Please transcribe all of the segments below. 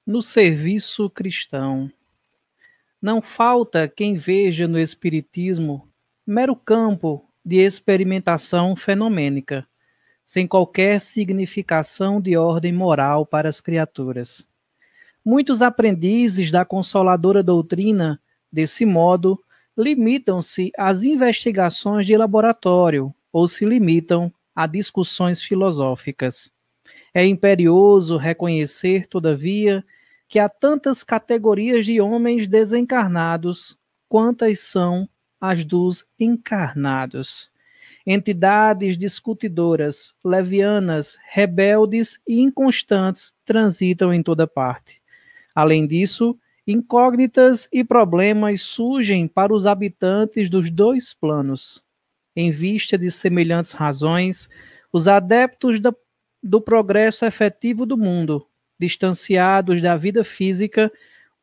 no serviço cristão. Não falta quem veja no Espiritismo mero campo de experimentação fenomênica, sem qualquer significação de ordem moral para as criaturas. Muitos aprendizes da consoladora doutrina, desse modo, limitam-se às investigações de laboratório ou se limitam a discussões filosóficas. É imperioso reconhecer, todavia, que há tantas categorias de homens desencarnados quantas são as dos encarnados. Entidades discutidoras, levianas, rebeldes e inconstantes transitam em toda parte. Além disso, incógnitas e problemas surgem para os habitantes dos dois planos. Em vista de semelhantes razões, os adeptos do progresso efetivo do mundo, distanciados da vida física,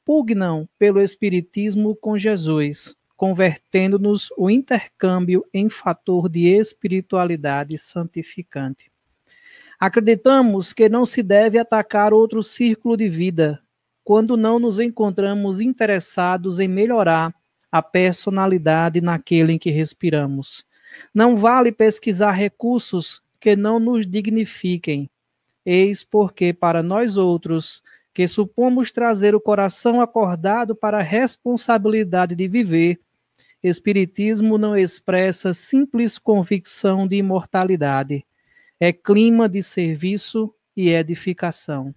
pugnam pelo espiritismo com Jesus, convertendo-nos o intercâmbio em fator de espiritualidade santificante. Acreditamos que não se deve atacar outro círculo de vida, quando não nos encontramos interessados em melhorar a personalidade naquele em que respiramos. Não vale pesquisar recursos que não nos dignifiquem. Eis porque, para nós outros, que supomos trazer o coração acordado para a responsabilidade de viver, Espiritismo não expressa simples convicção de imortalidade. É clima de serviço e edificação.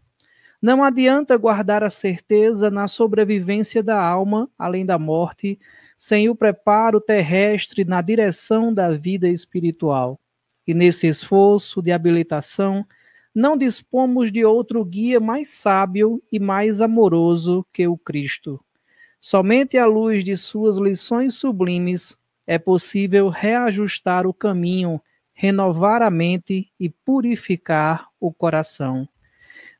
Não adianta guardar a certeza na sobrevivência da alma, além da morte, sem o preparo terrestre na direção da vida espiritual. E nesse esforço de habilitação, não dispomos de outro guia mais sábio e mais amoroso que o Cristo. Somente à luz de suas lições sublimes é possível reajustar o caminho, renovar a mente e purificar o coração.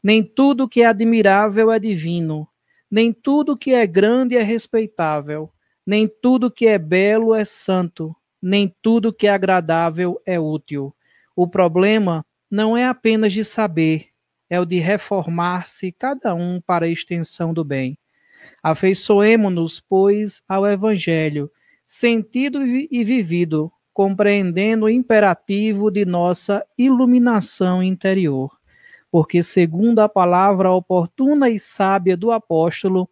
Nem tudo que é admirável é divino, nem tudo que é grande é respeitável, nem tudo que é belo é santo, nem tudo que é agradável é útil. O problema não é apenas de saber, é o de reformar-se cada um para a extensão do bem. Afeiçoemo-nos, pois, ao Evangelho, sentido e vivido, compreendendo o imperativo de nossa iluminação interior. Porque, segundo a palavra oportuna e sábia do apóstolo,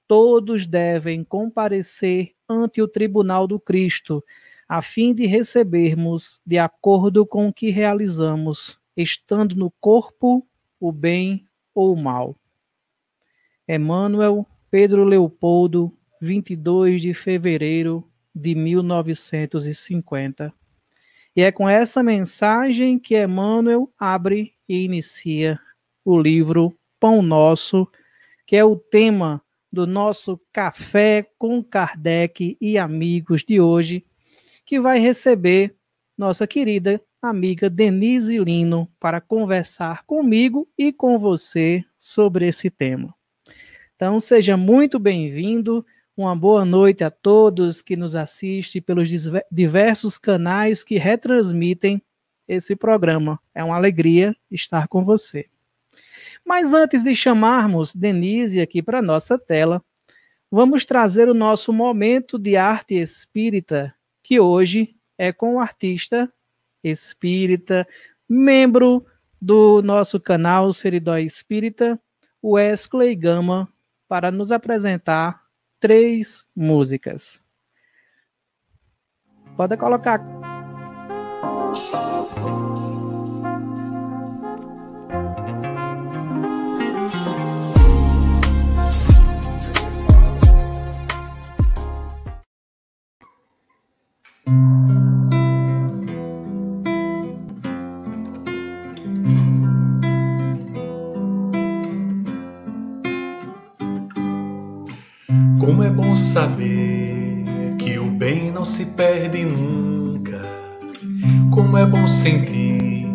todos devem comparecer ante o tribunal do Cristo, a fim de recebermos, de acordo com o que realizamos, estando no corpo, o bem ou o mal. Emmanuel, Pedro Leopoldo, 22 de fevereiro de 1950. E é com essa mensagem que Emmanuel abre e inicia o livro Pão Nosso, que é o tema do nosso Café com Kardec e Amigos de hoje, que vai receber nossa querida amiga Denise Lino para conversar comigo e com você sobre esse tema. Então, seja muito bem-vindo, uma boa noite a todos que nos assistem pelos diversos canais que retransmitem esse programa. É uma alegria estar com você. Mas antes de chamarmos Denise aqui para a nossa tela, vamos trazer o nosso momento de arte espírita, que hoje é com o artista espírita, membro do nosso canal Seridó Espírita, Wesley Gama, para nos apresentar 3 músicas. Pode colocar. Como é bom saber que o bem não se perde nunca. Como é bom sentir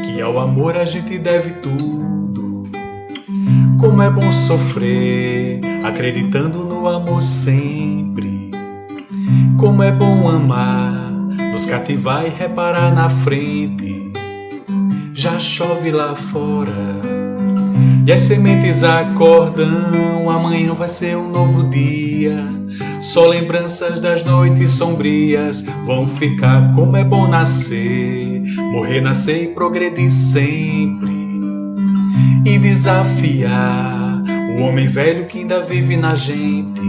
que ao amor a gente deve tudo. Como é bom sofrer acreditando no amor sempre. Como é bom amar, nos cativar e reparar na frente. Já chove lá fora, E as sementes acordam, amanhã vai ser um novo dia. Só lembranças das noites sombrias vão ficar. Como é bom nascer, morrer, nascer e progredir sempre. E desafiar o homem velho que ainda vive na gente.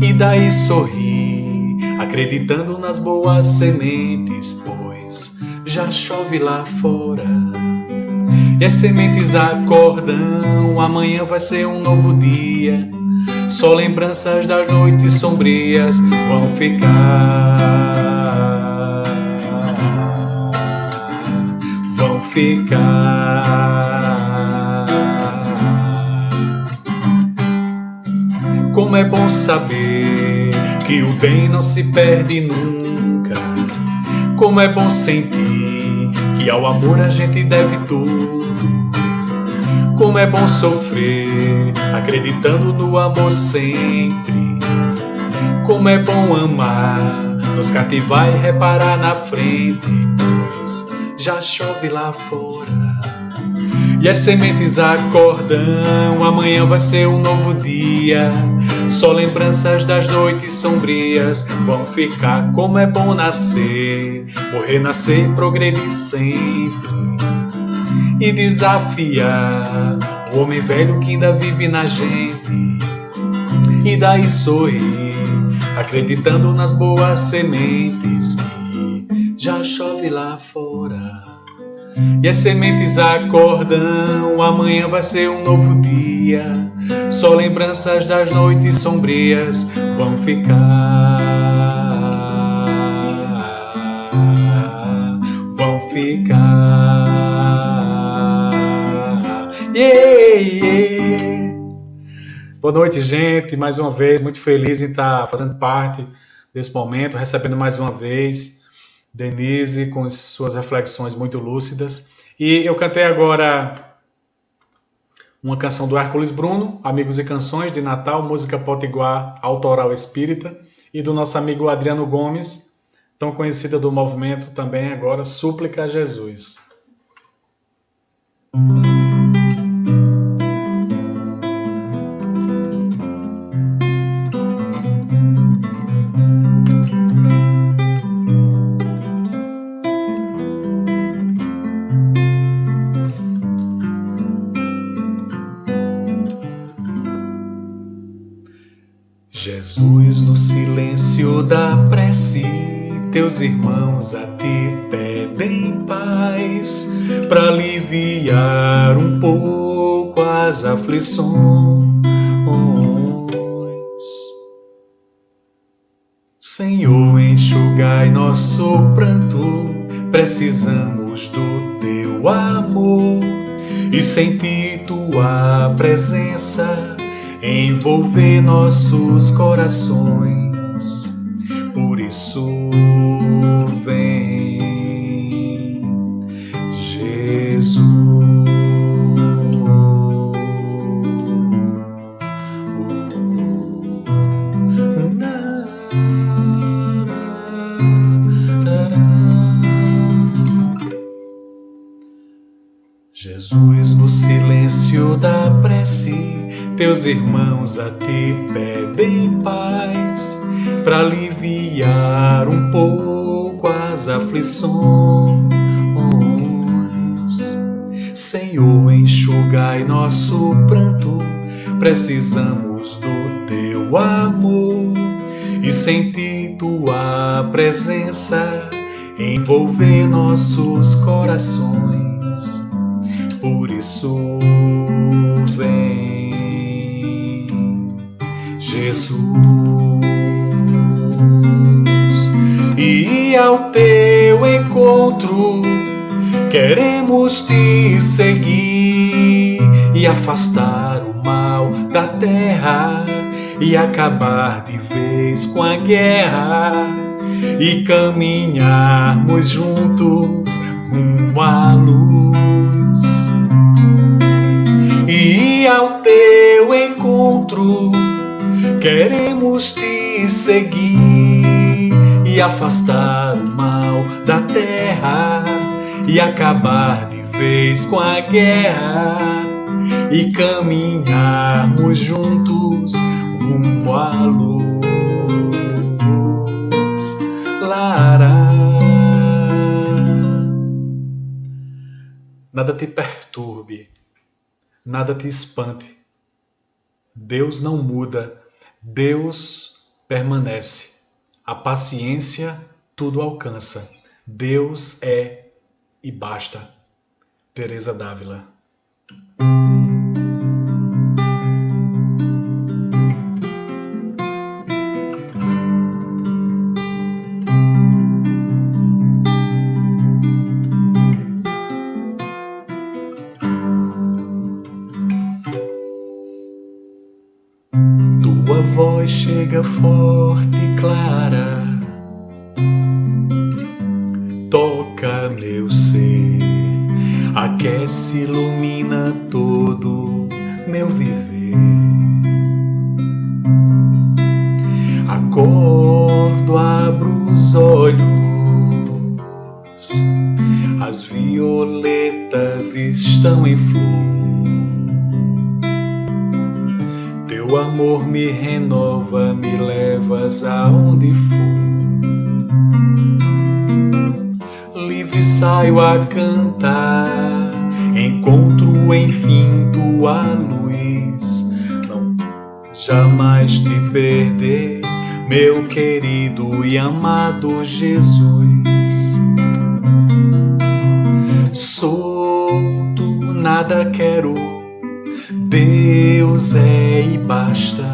E daí sorrir, acreditando nas boas sementes, pois já chove lá fora. E as sementes acordam, amanhã vai ser um novo dia. Só lembranças das noites sombrias vão ficar. Vão ficar. Como é bom saber que o bem não se perde nunca. Como é bom sentir que ao amor a gente deve tudo. Como é bom sofrer, acreditando no amor sempre. Como é bom amar, nos cativar e reparar na frente, pois já chove lá fora. E as sementes acordam, amanhã vai ser um novo dia. Só lembranças das noites sombrias vão ficar. Como é bom nascer, morrer, nascer e progredir sempre. E desafiar o homem velho que ainda vive na gente. E daí sorrir, acreditando nas boas sementes que já chove lá fora. E as sementes acordam, amanhã vai ser um novo dia. Só lembranças das noites sombrias vão ficar. Vão ficar. Yeah, yeah. Boa noite, gente. Mais uma vez, muito feliz em estar fazendo parte desse momento, recebendo mais uma vez Denise com suas reflexões muito lúcidas. E eu cantei agora uma canção do Hércules Bruno, Amigos e Canções de Natal, música potiguar autoral espírita, e do nosso amigo Adriano Gomes, tão conhecida do movimento também agora, Súplica a Jesus. Jesus, no silêncio da prece, teus irmãos a ti pedem paz, para aliviar um pouco as aflições. Senhor, enxugai nosso pranto, precisamos do teu amor, e sentir tua presença envolver nossos corações. Por isso vem, Jesus. Jesus, no silêncio da prece, teus irmãos a ti pedem paz, para aliviar um pouco as aflições. Senhor, enxugai nosso pranto, precisamos do teu amor, e sentir tua presença envolver nossos corações. Por isso vem, Jesus, e ao teu encontro queremos te seguir e afastar o mal da terra e acabar de vez com a guerra e caminharmos juntos rumo à luz. E ao teu encontro queremos te seguir e afastar o mal da terra e acabar de vez com a guerra e caminharmos juntos rumo à luz. Lara. Nada te perturbe, nada te espante. Deus não muda, Deus permanece. A paciência tudo alcança. Deus é e basta. Teresa Dávila. Tua voz chega forte e clara, toca meu ser, aquece, ilumina todo meu viver. Acordo, abro os olhos, as violetas estão em flor. Teu amor me renova, me levas aonde for. Livre saio a cantar, encontro enfim tua luz. Não jamais te perder, meu querido e amado Jesus. Solto, nada quero, Deus é e basta.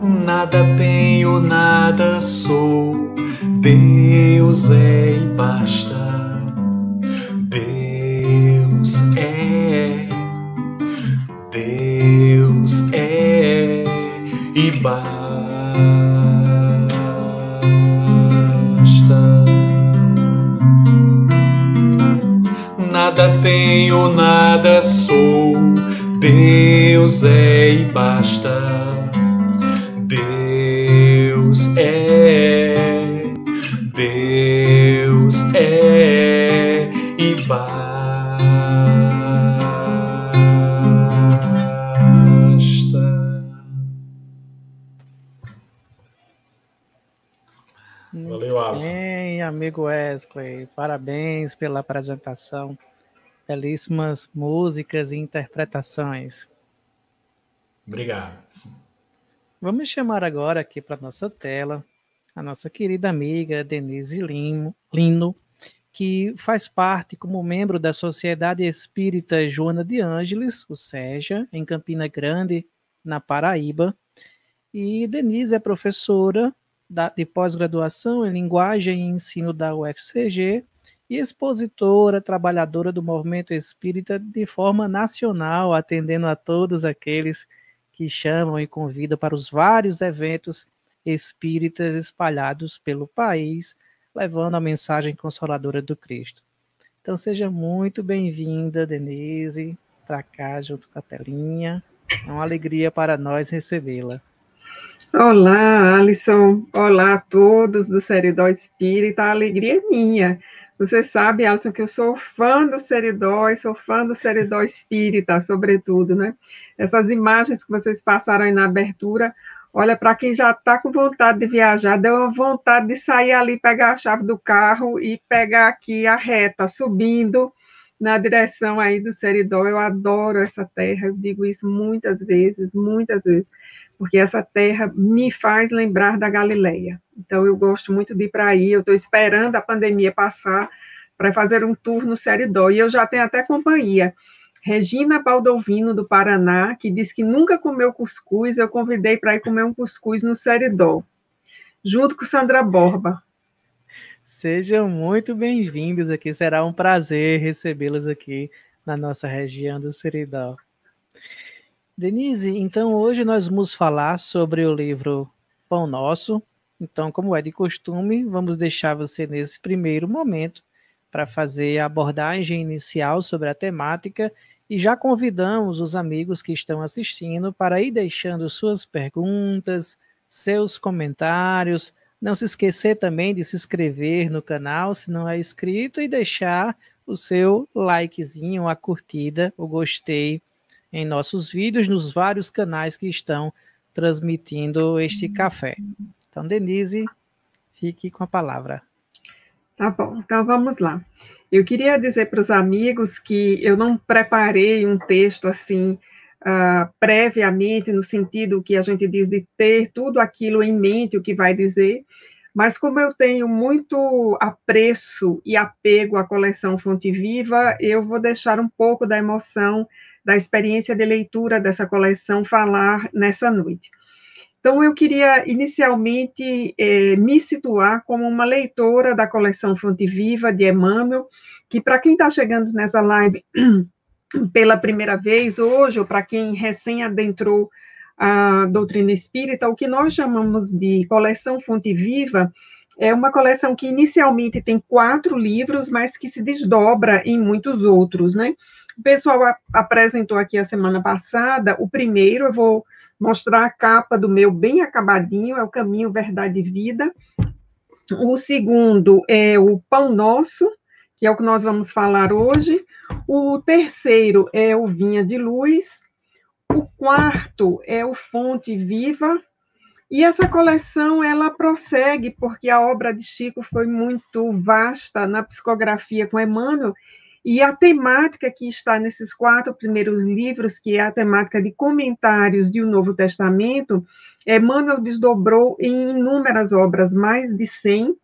Nada tenho, nada sou, Deus é e basta. Deus é e basta. Nada tenho, nada sou, Deus é e basta. Deus é e basta. Valeu, Alisson. Bem, amigo Wesley, parabéns pela apresentação. Belíssimas músicas e interpretações. Obrigado. Vamos chamar agora aqui para a nossa tela a nossa querida amiga Denise Lino, que faz parte como membro da Sociedade Espírita Joana de Ângeles, o SEJA, em Campina Grande, na Paraíba. E Denise é professora de pós-graduação em Linguagem e Ensino da UFCG e expositora, trabalhadora do movimento espírita de forma nacional, atendendo a todos aqueles que chamam e convidam para os vários eventos espíritas espalhados pelo país, levando a mensagem consoladora do Cristo. Então seja muito bem-vinda, Denise, para cá junto com a telinha. É uma alegria para nós recebê-la. Olá, Alisson. Olá a todos do Seridó Espírita. A alegria é minha. Você sabe, Alisson, que eu sou fã do Seridó e sou fã do Seridó Espírita, sobretudo, né? Essas imagens que vocês passaram aí na abertura, olha, para quem já está com vontade de viajar, deu uma vontade de sair ali, pegar a chave do carro e pegar aqui a reta, subindo na direção aí do Seridó. Eu adoro essa terra, eu digo isso muitas vezes, porque essa terra me faz lembrar da Galileia. Então, eu gosto muito de ir para aí, eu estou esperando a pandemia passar para fazer um tour no Seridó, e eu já tenho até companhia. Regina Baldovino, do Paraná, que diz que nunca comeu cuscuz, eu convidei para ir comer um cuscuz no Seridó, junto com Sandra Borba. Sejam muito bem-vindos aqui, será um prazer recebê-los aqui na nossa região do Seridó. Denise, então hoje nós vamos falar sobre o livro Pão Nosso. Então, como é de costume, vamos deixar você nesse primeiro momento para fazer a abordagem inicial sobre a temática e já convidamos os amigos que estão assistindo para ir deixando suas perguntas, seus comentários. Não se esquecer também de se inscrever no canal, se não é inscrito, e deixar o seu likezinho, a curtida, o gostei em nossos vídeos, nos vários canais que estão transmitindo este café. Então, Denise, fique com a palavra. Tá bom, então vamos lá. Eu queria dizer para os amigos que eu não preparei um texto assim previamente, no sentido que a gente diz de ter tudo aquilo em mente, o que vai dizer, mas como eu tenho muito apreço e apego à coleção Fonte Viva, eu vou deixar um pouco da emoção, da experiência de leitura dessa coleção falar nessa noite. Então, eu queria inicialmente me situar como uma leitora da coleção Fonte Viva de Emmanuel, que para quem está chegando nessa live pela primeira vez hoje, ou para quem recém adentrou a doutrina espírita, o que nós chamamos de coleção Fonte Viva é uma coleção que inicialmente tem 4 livros, mas que se desdobra em muitos outros, né? O pessoal apresentou aqui a semana passada o primeiro, eu vou mostrar a capa do meu bem acabadinho, é o Caminho, Verdade e Vida. O segundo é o Pão Nosso, que é o que nós vamos falar hoje. O terceiro é o Vinha de Luz. O quarto é o Fonte Viva. E essa coleção, ela prossegue, porque a obra de Chico foi muito vasta na psicografia com Emmanuel, e a temática que está nesses 4 primeiros livros, que é a temática de comentários de O Novo Testamento, Emmanuel desdobrou em inúmeras obras, mais de 100,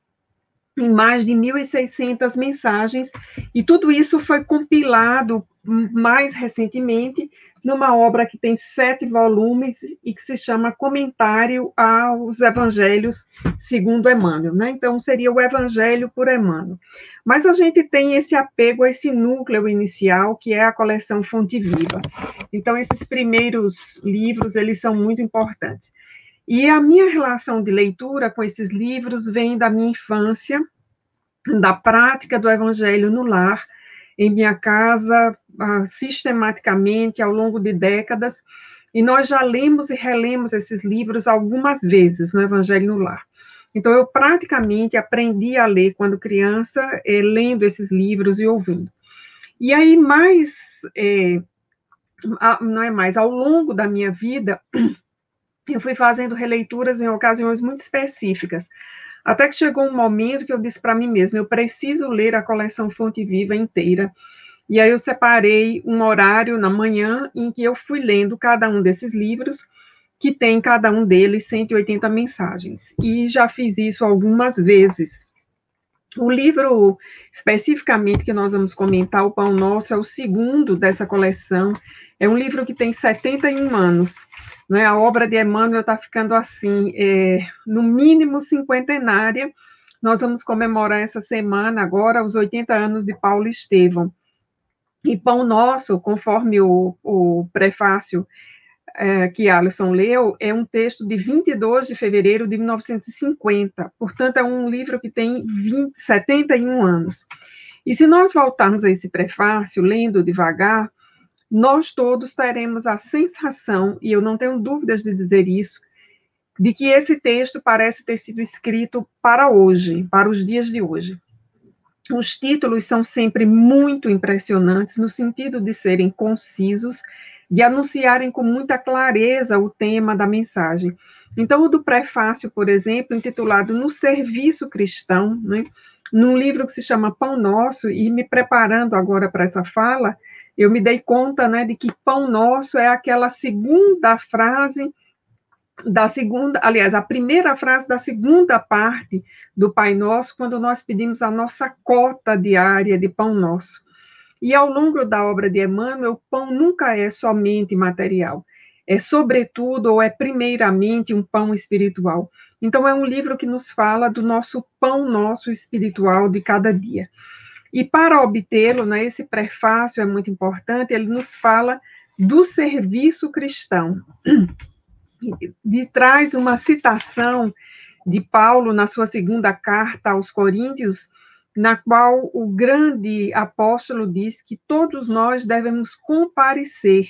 em mais de 1.600 mensagens, e tudo isso foi compilado mais recentemente numa obra que tem 7 volumes e que se chama Comentário aos Evangelhos segundo Emmanuel, né? Então, seria o Evangelho por Emmanuel. Mas a gente tem esse apego a esse núcleo inicial, que é a coleção Fonte Viva. Então, esses primeiros livros, eles são muito importantes. E a minha relação de leitura com esses livros vem da minha infância, da prática do Evangelho no lar, em minha casa, sistematicamente, ao longo de décadas, e nós já lemos e relemos esses livros algumas vezes no Evangelho no Lar. Então, eu praticamente aprendi a ler quando criança, lendo esses livros e ouvindo. E aí, ao longo da minha vida, eu fui fazendo releituras em ocasiões muito específicas, até que chegou um momento que eu disse para mim mesma, eu preciso ler a coleção Fonte Viva inteira. E aí eu separei um horário na manhã em que eu fui lendo cada um desses livros, que tem cada um deles 180 mensagens. E já fiz isso algumas vezes. O livro, especificamente, que nós vamos comentar, O Pão Nosso, é o segundo dessa coleção. É um livro que tem 71 anos. Né? A obra de Emmanuel está ficando assim, no mínimo cinquentenária. Nós vamos comemorar essa semana, agora, os 80 anos de Paulo Estevão. E Pão Nosso, conforme o prefácio que Alisson leu, é um texto de 22 de fevereiro de 1950. Portanto, é um livro que tem 71 anos. E se nós voltarmos a esse prefácio, lendo devagar, nós todos teremos a sensação, e eu não tenho dúvidas de dizer isso, de que esse texto parece ter sido escrito para hoje, para os dias de hoje. Os títulos são sempre muito impressionantes, no sentido de serem concisos, de anunciarem com muita clareza o tema da mensagem. Então, o do prefácio, por exemplo, intitulado No Serviço Cristão, né, num livro que se chama Pão Nosso, e me preparando agora para essa fala, eu me dei conta, né, de que Pão Nosso é aquela segunda frase a primeira frase da segunda parte do Pai Nosso, quando nós pedimos a nossa cota diária de pão nosso. E ao longo da obra de Emmanuel, o pão nunca é somente material, é sobretudo ou é primeiramente um pão espiritual. Então é um livro que nos fala do nosso pão nosso espiritual de cada dia. E para obtê-lo, né, esse prefácio é muito importante, ele nos fala do serviço cristão. Traz uma citação de Paulo na sua segunda carta aos Coríntios, na qual o grande apóstolo diz que todos nós devemos comparecer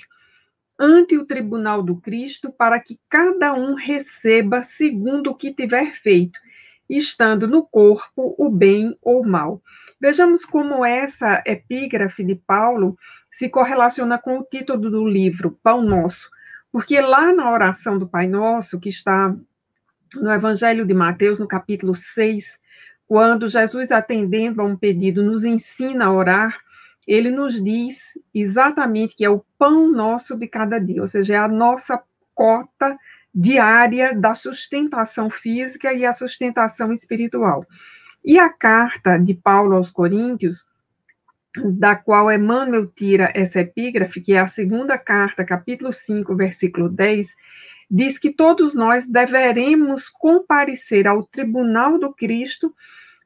ante o tribunal do Cristo para que cada um receba segundo o que tiver feito, estando no corpo o bem ou o mal. Vejamos como essa epígrafe de Paulo se correlaciona com o título do livro, Pão Nosso, porque lá na oração do Pai Nosso, que está no Evangelho de Mateus, no capítulo 6, quando Jesus, atendendo a um pedido, nos ensina a orar, ele nos diz exatamente que é o pão nosso de cada dia, ou seja, é a nossa cota diária da sustentação física e a sustentação espiritual. E a carta de Paulo aos Coríntios, da qual Emmanuel tira essa epígrafe, que é a segunda carta, capítulo 5, versículo 10, diz que todos nós deveremos comparecer ao tribunal do Cristo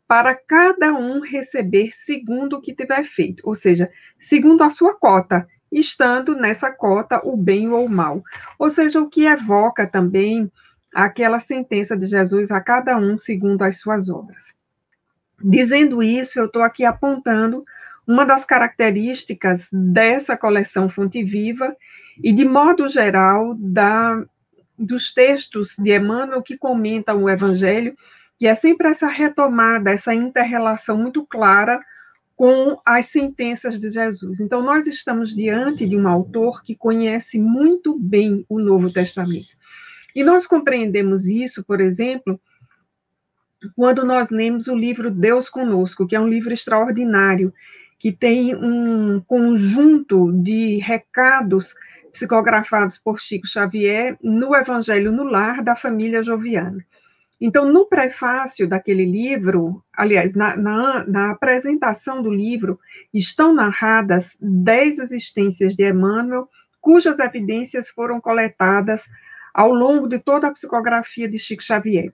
para cada um receber segundo o que tiver feito, ou seja, segundo a sua cota, estando nessa cota o bem ou o mal. Ou seja, o que evoca também aquela sentença de Jesus a cada um segundo as suas obras. Dizendo isso, eu estou aqui apontando uma das características dessa coleção Fonte Viva e, de modo geral, dos textos de Emmanuel que comentam o Evangelho, que é sempre essa retomada, essa inter-relação muito clara com as sentenças de Jesus. Então, nós estamos diante de um autor que conhece muito bem o Novo Testamento. E nós compreendemos isso, por exemplo, quando nós lemos o livro Deus Conosco, que é um livro extraordinário, que tem um conjunto de recados psicografados por Chico Xavier no Evangelho no Lar da família Joviana. Então, no prefácio daquele livro, aliás, na apresentação do livro, estão narradas 10 existências de Emmanuel, cujas evidências foram coletadas ao longo de toda a psicografia de Chico Xavier.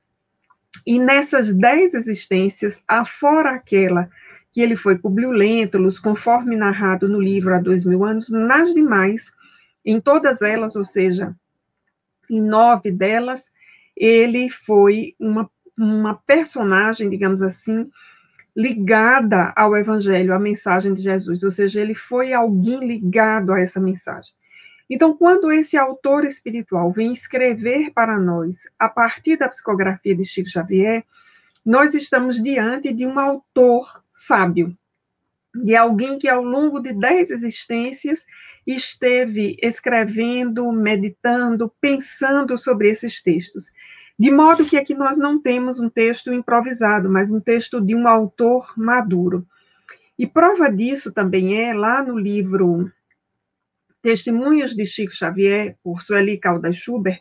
E nessas 10 existências, afora aquela que ele foi Publio Lentulus, conforme narrado no livro Há 2000 anos, nas demais, em todas elas, ou seja, em 9 delas, ele foi uma personagem, digamos assim, ligada ao Evangelho, à mensagem de Jesus, ou seja, ele foi alguém ligado a essa mensagem. Então, quando esse autor espiritual vem escrever para nós, a partir da psicografia de Chico Xavier, nós estamos diante de um autor sábio, de alguém que ao longo de 10 existências esteve escrevendo, meditando, pensando sobre esses textos. De modo que aqui nós não temos um texto improvisado, mas um texto de um autor maduro. E prova disso também é lá no livro Testemunhos de Chico Xavier, por Sueli Caldas Schubert,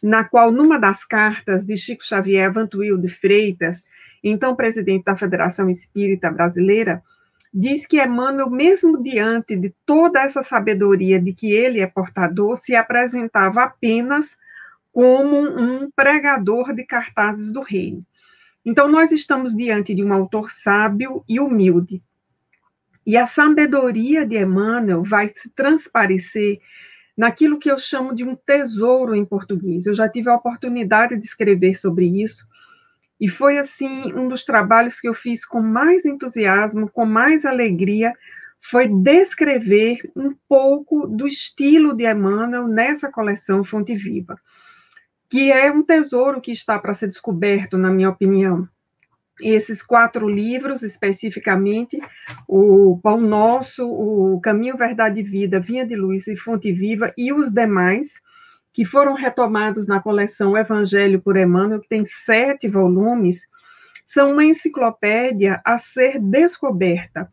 na qual, numa das cartas de Chico Xavier a Vantuil de Freitas, então presidente da Federação Espírita Brasileira, diz que Emmanuel, mesmo diante de toda essa sabedoria de que ele é portador, se apresentava apenas como um pregador de cartazes do reino. Então, nós estamos diante de um autor sábio e humilde. E a sabedoria de Emmanuel vai se transparecer naquilo que eu chamo de um tesouro em português. Eu já tive a oportunidade de escrever sobre isso, e foi, assim, um dos trabalhos que eu fiz com mais entusiasmo, com mais alegria, foi descrever um pouco do estilo de Emmanuel nessa coleção Fonte Viva, que é um tesouro que está para ser descoberto, na minha opinião. Esses 4 livros, especificamente, o Pão Nosso, o Caminho, Verdade e Vida, Vinha de Luz e Fonte Viva, e os demais, que foram retomados na coleção Evangelho por Emmanuel, que tem 7 volumes, são uma enciclopédia a ser descoberta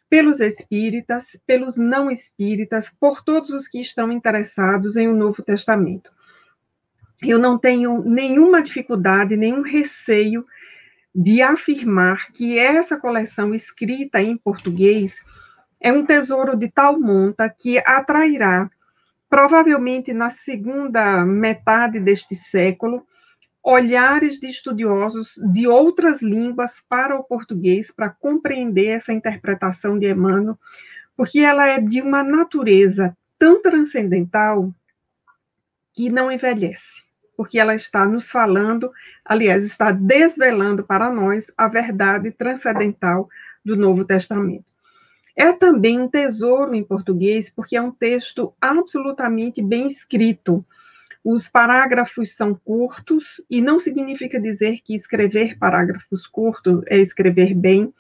pelos espíritas, pelos não espíritas, por todos os que estão interessados em o Novo Testamento. Eu não tenho nenhuma dificuldade, nenhum receio de afirmar que essa coleção escrita em português é um tesouro de tal monta que atrairá, provavelmente na segunda metade deste século, olhares de estudiosos de outras línguas para o português, para compreender essa interpretação de Emmanuel, porque ela é de uma natureza tão transcendental que não envelhece, porque ela está nos falando, aliás, está desvelando para nós a verdade transcendental do Novo Testamento. É também um tesouro em português, porque é um texto absolutamente bem escrito. Os parágrafos são curtos, e não significa dizer que escrever parágrafos curtos é escrever bem,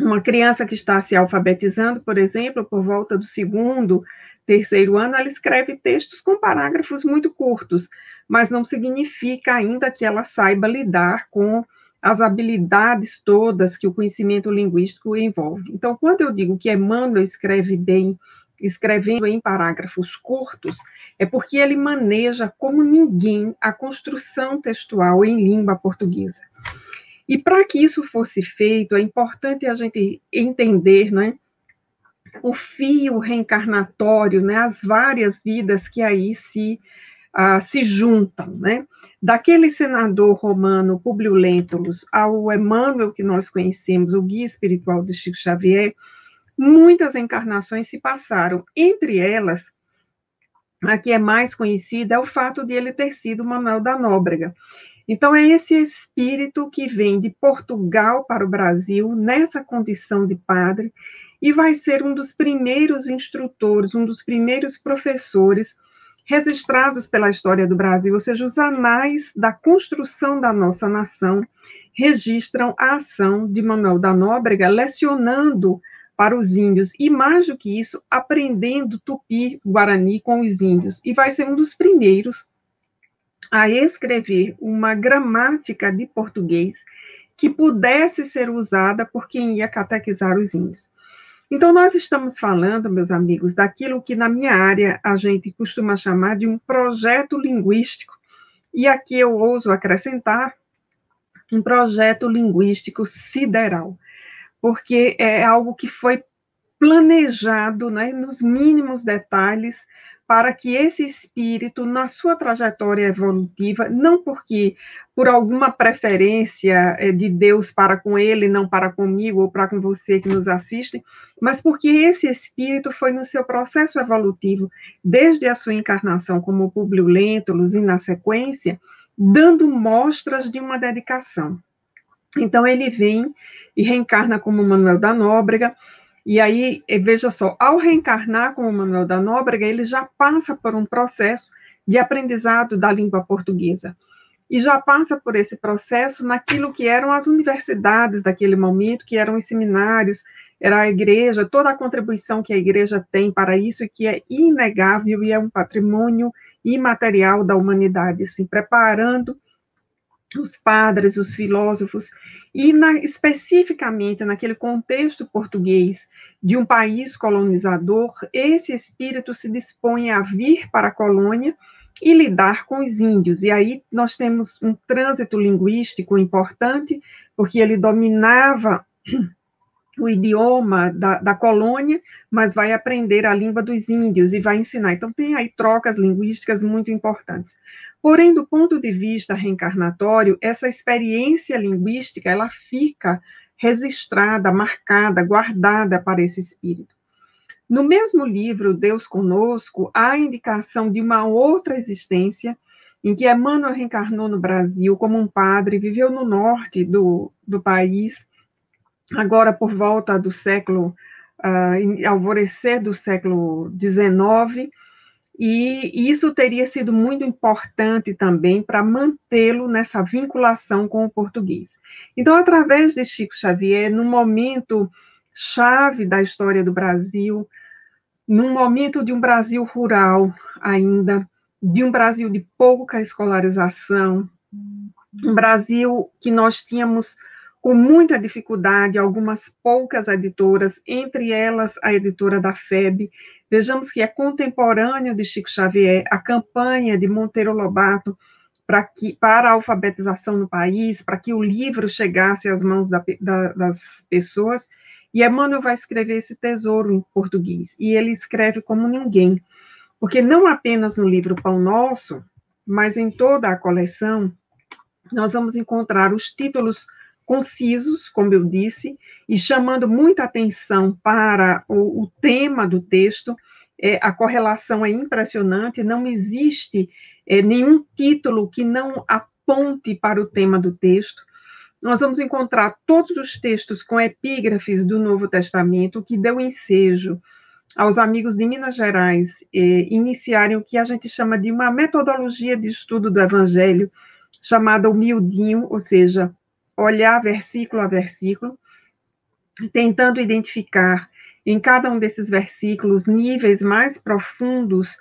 Uma criança que está se alfabetizando, por exemplo, por volta do segundo, terceiro ano, ela escreve textos com parágrafos muito curtos, mas não significa ainda que ela saiba lidar com as habilidades todas que o conhecimento linguístico envolve. Então, quando eu digo que Emmanuel escreve bem, escrevendo em parágrafos curtos, é porque ele maneja como ninguém a construção textual em língua portuguesa. E para que isso fosse feito, é importante a gente entender, né, o fio reencarnatório, né, as várias vidas que aí se juntam, né? Daquele senador romano, Públio Lentulus, ao Emmanuel que nós conhecemos, o guia espiritual de Chico Xavier, muitas encarnações se passaram. Entre elas, a que é mais conhecida é o fato de ele ter sido Manuel da Nóbrega. Então, é esse espírito que vem de Portugal para o Brasil, nessa condição de padre, e vai ser um dos primeiros instrutores, um dos primeiros professores registrados pela história do Brasil, ou seja, os anais da construção da nossa nação registram a ação de Manuel da Nóbrega lecionando para os índios, e mais do que isso, aprendendo tupi-guarani com os índios, e vai ser um dos primeiros a escrever uma gramática de português que pudesse ser usada por quem ia catequizar os índios. Então, nós estamos falando, meus amigos, daquilo que na minha área a gente costuma chamar de um projeto linguístico, e aqui eu ouso acrescentar um projeto linguístico sideral, porque é algo que foi planejado, né, nos mínimos detalhes, para que esse espírito, na sua trajetória evolutiva, não porque por alguma preferência de Deus para com ele, não para comigo ou para com você que nos assiste, mas porque esse espírito foi no seu processo evolutivo, desde a sua encarnação como Públio Lentulus e na sequência, dando mostras de uma dedicação. Então ele vem e reencarna como Manuel da Nóbrega. E aí, veja só, ao reencarnar como Manuel da Nóbrega, ele já passa por um processo de aprendizado da língua portuguesa. E já passa por esse processo naquilo que eram as universidades daquele momento, que eram os seminários, era a igreja, toda a contribuição que a igreja tem para isso, e que é inegável e é um patrimônio imaterial da humanidade, assim, preparando os padres, os filósofos, e especificamente naquele contexto português de um país colonizador, esse espírito se dispõe a vir para a colônia e lidar com os índios. E aí nós temos um trânsito linguístico importante, porque ele dominava o idioma da colônia, mas vai aprender a língua dos índios e vai ensinar. Então, tem aí trocas linguísticas muito importantes. Porém, do ponto de vista reencarnatório, essa experiência linguística, ela fica registrada, marcada, guardada para esse espírito. No mesmo livro, Deus Conosco, há a indicação de uma outra existência, em que Emmanuel reencarnou no Brasil como um padre, viveu no norte do país, agora por volta do século, alvorecer do século XIX, e isso teria sido muito importante também para mantê-lo nessa vinculação com o português. Então, através de Chico Xavier, num momento chave da história do Brasil, num momento de um Brasil rural ainda, de um Brasil de pouca escolarização, um Brasil que nós tínhamos com muita dificuldade, algumas poucas editoras, entre elas a editora da FEB. Vejamos que é contemporâneo de Chico Xavier a campanha de Monteiro Lobato para a alfabetização no país, para que o livro chegasse às mãos das pessoas, e Emmanuel vai escrever esse tesouro em português, e ele escreve como ninguém, porque não apenas no livro Pão Nosso, mas em toda a coleção, nós vamos encontrar os títulos concisos, como eu disse, e chamando muita atenção para o tema do texto. A correlação é impressionante, não existe nenhum título que não aponte para o tema do texto. Nós vamos encontrar todos os textos com epígrafes do Novo Testamento, que deu ensejo aos amigos de Minas Gerais iniciarem o que a gente chama de uma metodologia de estudo do Evangelho, chamada humildinho, ou seja, olhar versículo a versículo. tentando identificar em cada um desses versículos níveis mais profundos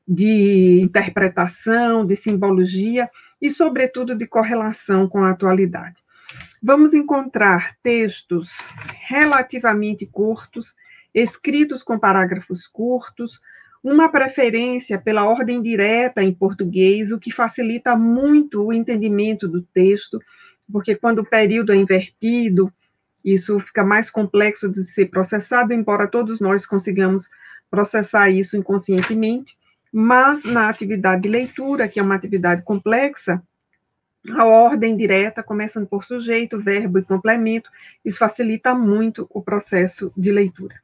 de interpretação, de simbologia e, sobretudo, de correlação com a atualidade. Vamos encontrar textos relativamente curtos, escritos com parágrafos curtos, uma preferência pela ordem direta em português, o que facilita muito o entendimento do texto, porque quando o período é invertido, isso fica mais complexo de ser processado, embora todos nós consigamos processar isso inconscientemente, mas na atividade de leitura, que é uma atividade complexa, a ordem direta, começando por sujeito, verbo e complemento, isso facilita muito o processo de leitura.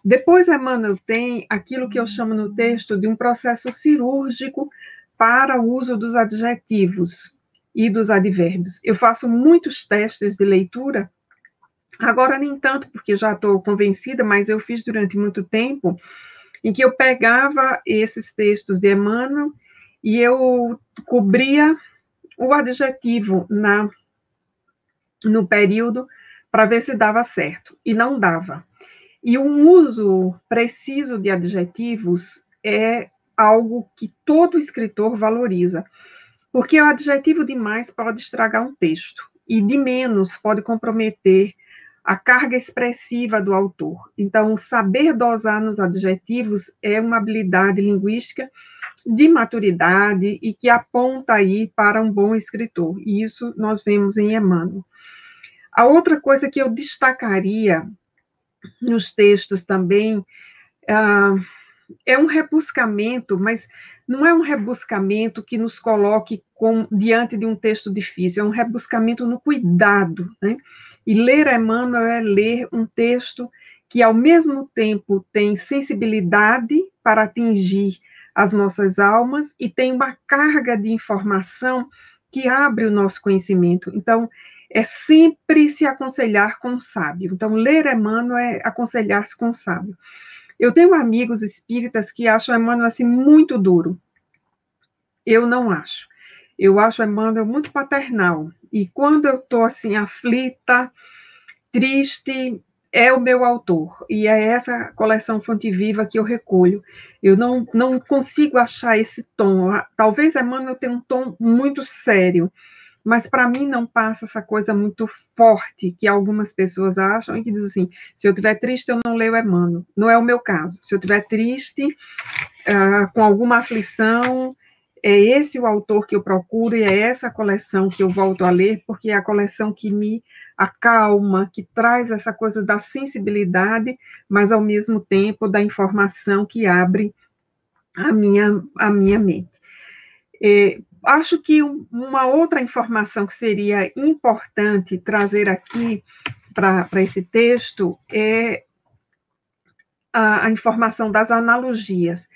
Depois, Emmanuel tem aquilo que eu chamo no texto de um processo cirúrgico para o uso dos adjetivos e dos advérbios. Eu faço muitos testes de leitura, agora nem tanto, porque já estou convencida, mas eu fiz durante muito tempo, em que eu pegava esses textos de Emmanuel e eu cobria o adjetivo no período para ver se dava certo, e não dava. E um uso preciso de adjetivos é algo que todo escritor valoriza, porque o adjetivo demais pode estragar um texto, e de menos pode comprometer a carga expressiva do autor. Então, saber dosar nos adjetivos é uma habilidade linguística de maturidade e que aponta aí para um bom escritor. E isso nós vemos em Emmanuel. A outra coisa que eu destacaria nos textos também é um rebuscamento, mas não é um rebuscamento que nos coloque diante de um texto difícil, é um rebuscamento no cuidado, né? E ler Emmanuel é ler um texto que, ao mesmo tempo, tem sensibilidade para atingir as nossas almas e tem uma carga de informação que abre o nosso conhecimento. Então, é sempre se aconselhar com o sábio. Então, ler Emmanuel é aconselhar-se com o sábio. Eu tenho amigos espíritas que acham Emmanuel assim muito duro. Eu não acho. Eu acho Emmanuel muito paternal. E quando eu estou assim aflita, triste, é o meu autor. E é essa coleção Fonte Viva que eu recolho. Eu não consigo achar esse tom. Talvez Emmanuel tenha um tom muito sério, mas para mim não passa essa coisa muito forte que algumas pessoas acham e que dizem assim, se eu estiver triste, eu não leio Emmanuel. Não é o meu caso. Se eu estiver triste, com alguma aflição, é esse o autor que eu procuro e é essa coleção que eu volto a ler, porque é a coleção que me acalma, que traz essa coisa da sensibilidade, mas ao mesmo tempo da informação que abre a minha mente. Acho que uma outra informação que seria importante trazer aqui para esse texto é a informação das analogias.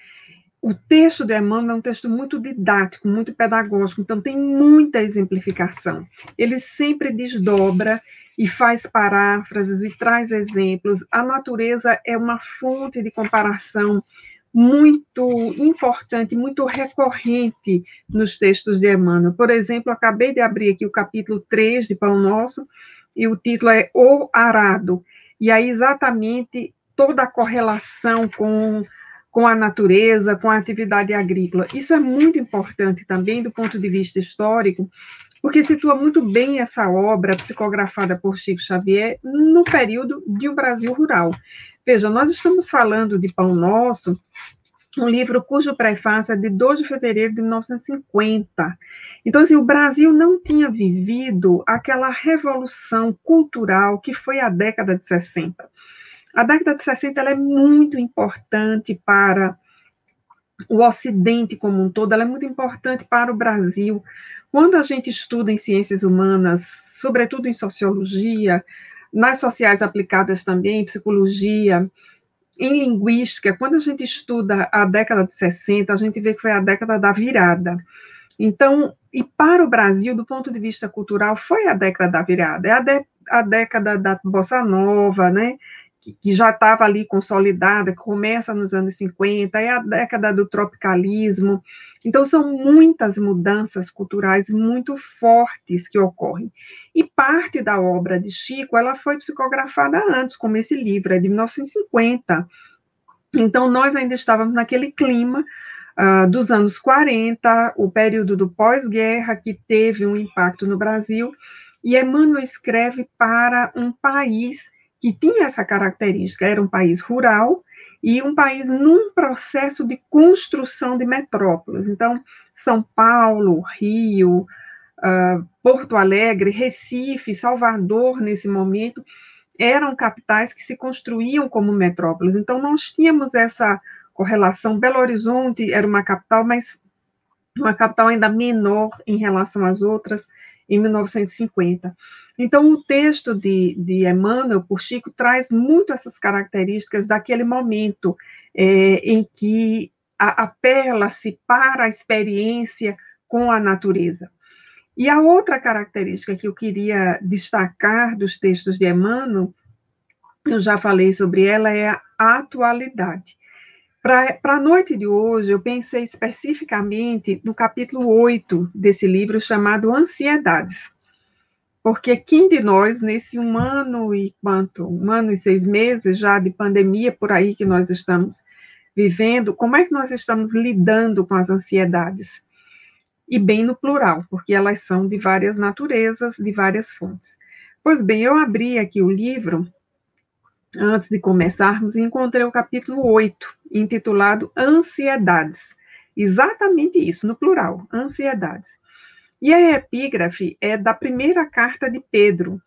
O texto de Emmanuel é um texto muito didático, muito pedagógico, então tem muita exemplificação. Ele sempre desdobra e faz paráfrases e traz exemplos. A natureza é uma fonte de comparação muito importante, muito recorrente nos textos de Emmanuel. Por exemplo, acabei de abrir aqui o capítulo 3 de Pão Nosso, e o título é O Arado. E aí exatamente toda a correlação com a natureza, com a atividade agrícola. Isso é muito importante também do ponto de vista histórico, porque situa muito bem essa obra psicografada por Chico Xavier no período de um Brasil rural. Veja, nós estamos falando de Pão Nosso, um livro cujo prefácio é de 2 de fevereiro de 1950. Então, assim, o Brasil não tinha vivido aquela revolução cultural que foi a década de 60. A década de 60 ela é muito importante para o Ocidente como um todo, ela é muito importante para o Brasil. Quando a gente estuda em ciências humanas, sobretudo em sociologia, nas sociais aplicadas também, em psicologia, em linguística, quando a gente estuda a década de 60, a gente vê que foi a década da virada. Então, e para o Brasil, do ponto de vista cultural, foi a década da virada, é a década da bossa nova, né? que já estava ali consolidada, que começa nos anos 50, é a década do tropicalismo. Então, são muitas mudanças culturais muito fortes que ocorrem. E parte da obra de Chico, ela foi psicografada antes, como esse livro, é de 1950. Então, nós ainda estávamos naquele clima dos anos 40, o período do pós-guerra, que teve um impacto no Brasil, e Emmanuel escreve para um país que tinha essa característica, era um país rural e um país num processo de construção de metrópoles. Então, São Paulo, Rio, Porto Alegre, Recife, Salvador, nesse momento, eram capitais que se construíam como metrópoles. Então, nós tínhamos essa correlação. Belo Horizonte era uma capital, mas uma capital ainda menor em relação às outras, em 1950. Então, o texto de Emmanuel, por Chico, traz muito essas características daquele momento em que apela-se para a experiência com a natureza. E a outra característica que eu queria destacar dos textos de Emmanuel, eu já falei sobre ela, é a atualidade. Para a noite de hoje, eu pensei especificamente no capítulo 8 desse livro, chamado Ansiedades. Porque quem de nós, nesse 1 ano e 6 meses já de pandemia por aí que nós estamos vivendo, como é que nós estamos lidando com as ansiedades? E bem no plural, porque elas são de várias naturezas, de várias fontes. Pois bem, eu abri aqui o livro, antes de começarmos, e encontrei o capítulo 8, intitulado Ansiedades. Exatamente isso, no plural, ansiedades. E a epígrafe é da primeira carta de Pedro,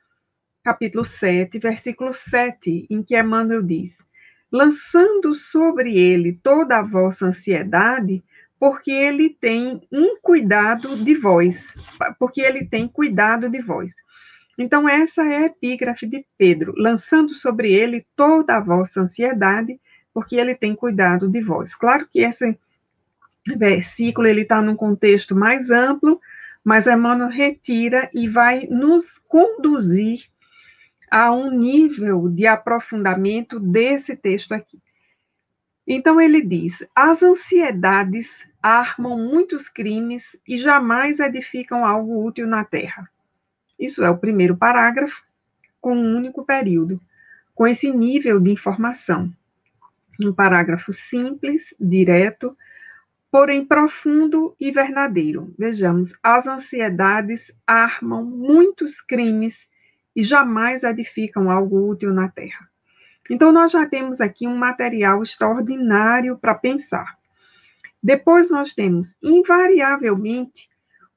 capítulo 7, versículo 7, em que Emmanuel diz: lançando sobre ele toda a vossa ansiedade, porque ele tem cuidado de vós. Porque ele tem cuidado de vós. Então, essa é a epígrafe de Pedro, lançando sobre ele toda a vossa ansiedade, porque ele tem cuidado de vós. Claro que esse versículo ele está num contexto mais amplo, mas Emmanuel retira e vai nos conduzir a um nível de aprofundamento desse texto aqui. Então ele diz: as ansiedades armam muitos crimes e jamais edificam algo útil na terra. Isso é o primeiro parágrafo, com um único período, com esse nível de informação. Um parágrafo simples, direto, porém profundo e verdadeiro. Vejamos, as ansiedades armam muitos crimes e jamais edificam algo útil na terra. Então, nós já temos aqui um material extraordinário para pensar. Depois nós temos, invariavelmente,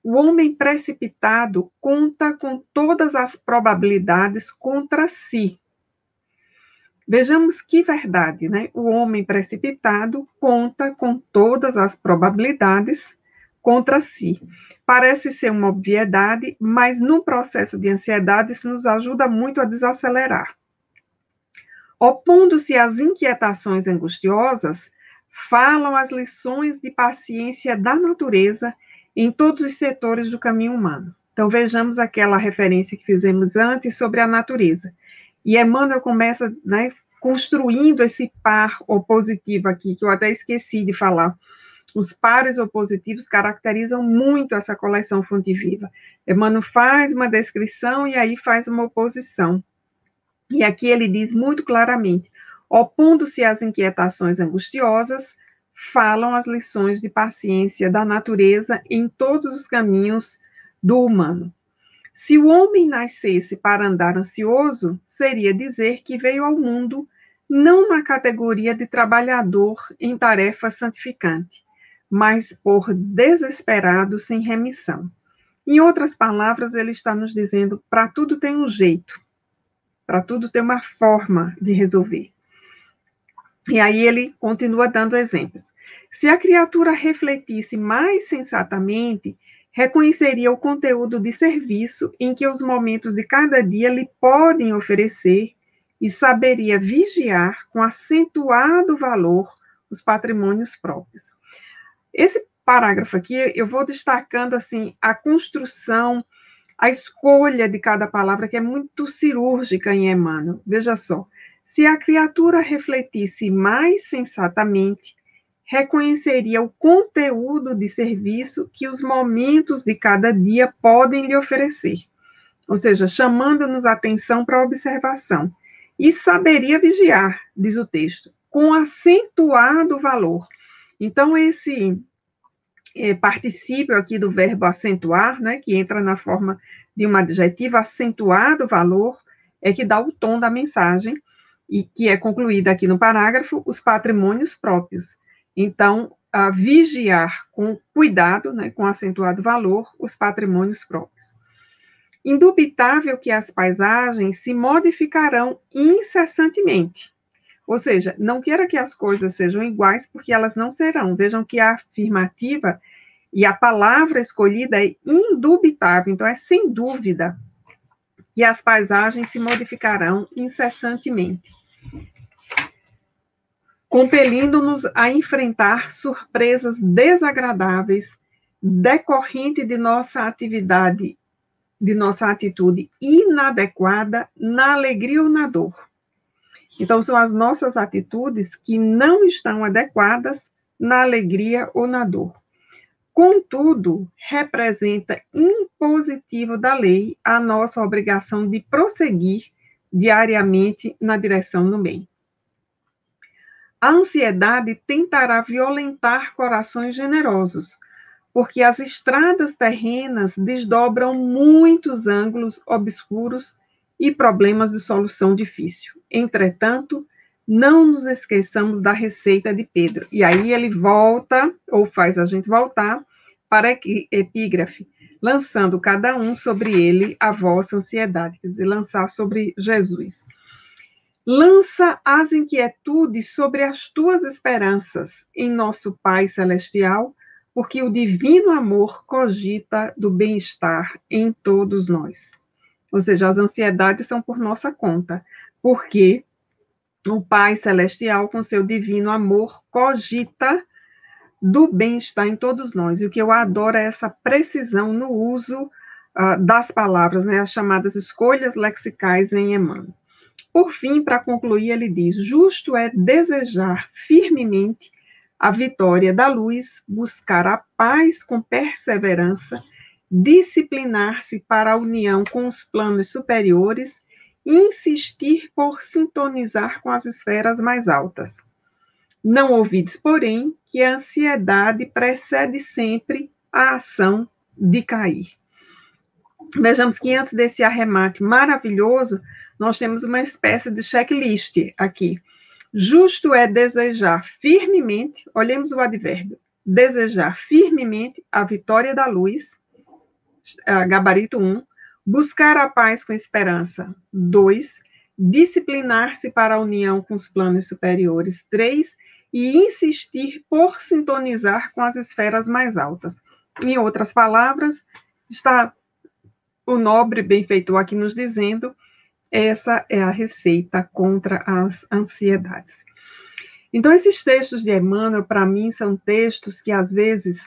o homem precipitado conta com todas as probabilidades contra si. Vejamos que verdade, né? O homem precipitado conta com todas as probabilidades contra si. Parece ser uma obviedade, mas no processo de ansiedade isso nos ajuda muito a desacelerar. Opondo-se às inquietações angustiosas, falam as lições de paciência da natureza em todos os setores do caminho humano. Então vejamos aquela referência que fizemos antes sobre a natureza. E Emmanuel começa, né, construindo esse par opositivo aqui, que eu até esqueci de falar. Os pares opositivos caracterizam muito essa coleção Fonte Viva. Emmanuel faz uma descrição e aí faz uma oposição. E aqui ele diz muito claramente: opondo-se às inquietações angustiosas, falam as lições de paciência da natureza em todos os caminhos do humano. Se o homem nascesse para andar ansioso, seria dizer que veio ao mundo não na categoria de trabalhador em tarefa santificante, mas por desesperado sem remissão. Em outras palavras, ele está nos dizendo: para tudo tem um jeito, para tudo tem uma forma de resolver. E aí ele continua dando exemplos. Se a criatura refletisse mais sensatamente, reconheceria o conteúdo de serviço em que os momentos de cada dia lhe podem oferecer e saberia vigiar com acentuado valor os patrimônios próprios. Esse parágrafo aqui, eu vou destacando assim a construção, a escolha de cada palavra, que é muito cirúrgica em Emmanuel. Veja só, Se a criatura refletisse mais sensatamente, reconheceria o conteúdo de serviço que os momentos de cada dia podem lhe oferecer, ou seja, chamando-nos a atenção para a observação, e saberia vigiar, diz o texto, com acentuado valor. Então, esse particípio aqui do verbo acentuar, né, que entra na forma de um adjetivo, acentuado valor, é que dá o tom da mensagem, e que é concluída aqui no parágrafo, os patrimônios próprios. Então, vigiar com cuidado, né, com acentuado valor, os patrimônios próprios. Indubitável que as paisagens se modificarão incessantemente. Ou seja, não queira que as coisas sejam iguais, porque elas não serão. Vejam que a afirmativa e a palavra escolhida é indubitável, então é sem dúvida que as paisagens se modificarão incessantemente, compelindo-nos a enfrentar surpresas desagradáveis decorrente de nossa atividade, de nossa atitude inadequada na alegria ou na dor. Então, são as nossas atitudes que não estão adequadas na alegria ou na dor. Contudo, representa impositivo da lei a nossa obrigação de prosseguir diariamente na direção do bem. A ansiedade tentará violentar corações generosos, porque as estradas terrenas desdobram muitos ângulos obscuros e problemas de solução difícil. Entretanto, não nos esqueçamos da receita de Pedro. E aí ele volta, ou faz a gente voltar, para a epígrafe, lançando cada um sobre ele a vossa ansiedade, quer dizer, lançar sobre Jesus. Lança as inquietudes sobre as tuas esperanças em nosso Pai Celestial, porque o divino amor cogita do bem-estar em todos nós. Ou seja, as ansiedades são por nossa conta, porque o Pai Celestial, com seu divino amor, cogita do bem-estar em todos nós. E o que eu adoro é essa precisão no uso das palavras, né, as chamadas escolhas lexicais em Emmanuel. Por fim, para concluir, ele diz: justo é desejar firmemente a vitória da luz, buscar a paz com perseverança, disciplinar-se para a união com os planos superiores e insistir por sintonizar com as esferas mais altas. Não ouvides, porém, que a ansiedade precede sempre a ação de cair. Vejamos que antes desse arremate maravilhoso, nós temos uma espécie de checklist aqui. Justo é desejar firmemente, olhemos o advérbio, desejar firmemente a vitória da luz, gabarito 1, buscar a paz com esperança, 2, disciplinar-se para a união com os planos superiores, 3, e insistir por sintonizar com as esferas mais altas. Em outras palavras, está o nobre benfeitor aqui nos dizendo: essa é a receita contra as ansiedades. Então, esses textos de Emmanuel, para mim, são textos que, às vezes,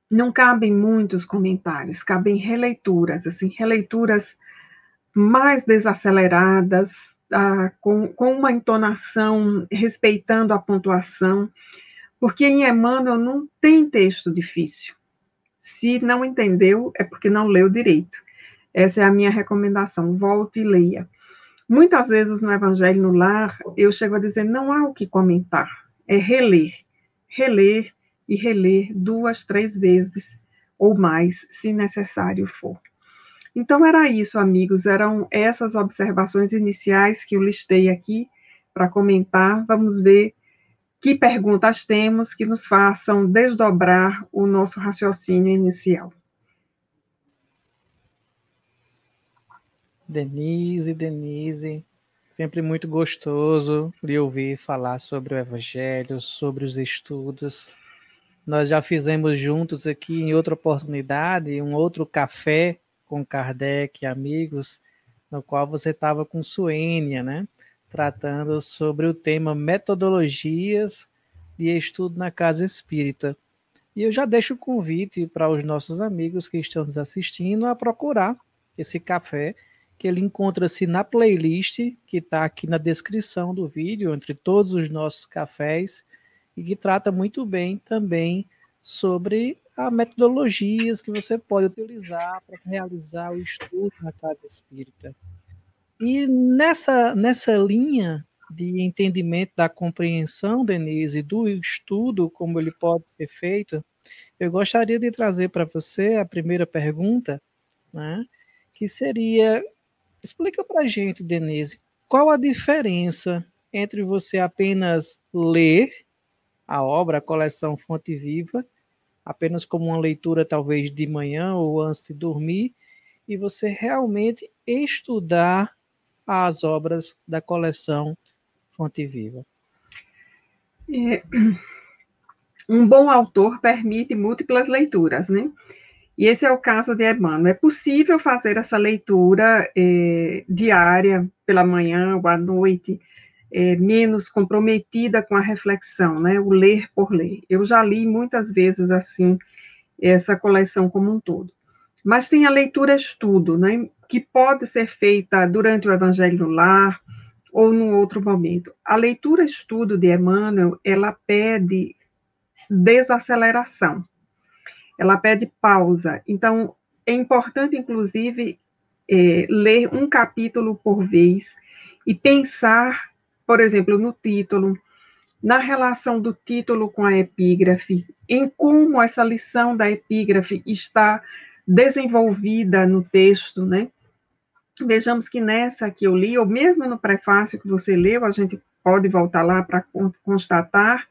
não cabem muitos comentários, cabem releituras, assim, releituras mais desaceleradas, com uma entonação, respeitando a pontuação, porque em Emmanuel não tem texto difícil. Se não entendeu, é porque não leu direito. Essa é a minha recomendação, volte e leia. Muitas vezes no Evangelho no Lar, eu chego a dizer, não há o que comentar, é reler. Reler e reler 2, 3 vezes ou mais, se necessário for. Então era isso, amigos, eram essas observações iniciais que eu listei aqui para comentar. Vamos ver que perguntas temos que nos façam desdobrar o nosso raciocínio inicial. Denise, sempre muito gostoso lhe ouvir falar sobre o Evangelho, sobre os estudos. Nós já fizemos juntos aqui, em outra oportunidade, um outro café com Kardec e amigos, no qual você estava com Suênia, né? Tratando sobre o tema metodologias de estudo na casa espírita. E eu já deixo o convite para os nossos amigos que estão nos assistindo a procurar esse café que ele encontra-se na playlist, que está aqui na descrição do vídeo, entre todos os nossos cafés, e que trata muito bem também sobre as metodologias que você pode utilizar para realizar o estudo na casa espírita. E nessa linha de entendimento da compreensão, Denise, do estudo, como ele pode ser feito, eu gostaria de trazer para você a primeira pergunta, né, que seria, explica para a gente, Denise, qual a diferença entre você apenas ler a obra, a coleção Fonte Viva, apenas como uma leitura talvez de manhã ou antes de dormir, e você realmente estudar as obras da coleção Fonte Viva? Um bom autor permite múltiplas leituras, né? E esse é o caso de Emmanuel. É possível fazer essa leitura diária, pela manhã ou à noite, menos comprometida com a reflexão, né? O ler por ler. Eu já li muitas vezes assim essa coleção como um todo. Mas tem a leitura-estudo, né? Que pode ser feita durante o Evangelho no Lar ou num outro momento. A leitura-estudo de Emmanuel, ela pede desaceleração. Ela pede pausa. Então, é importante, inclusive, ler um capítulo por vez e pensar, por exemplo, no título, na relação do título com a epígrafe, em como essa lição da epígrafe está desenvolvida no texto, né? Vejamos que nessa que eu li, ou mesmo no prefácio que você leu, a gente pode voltar lá para constatar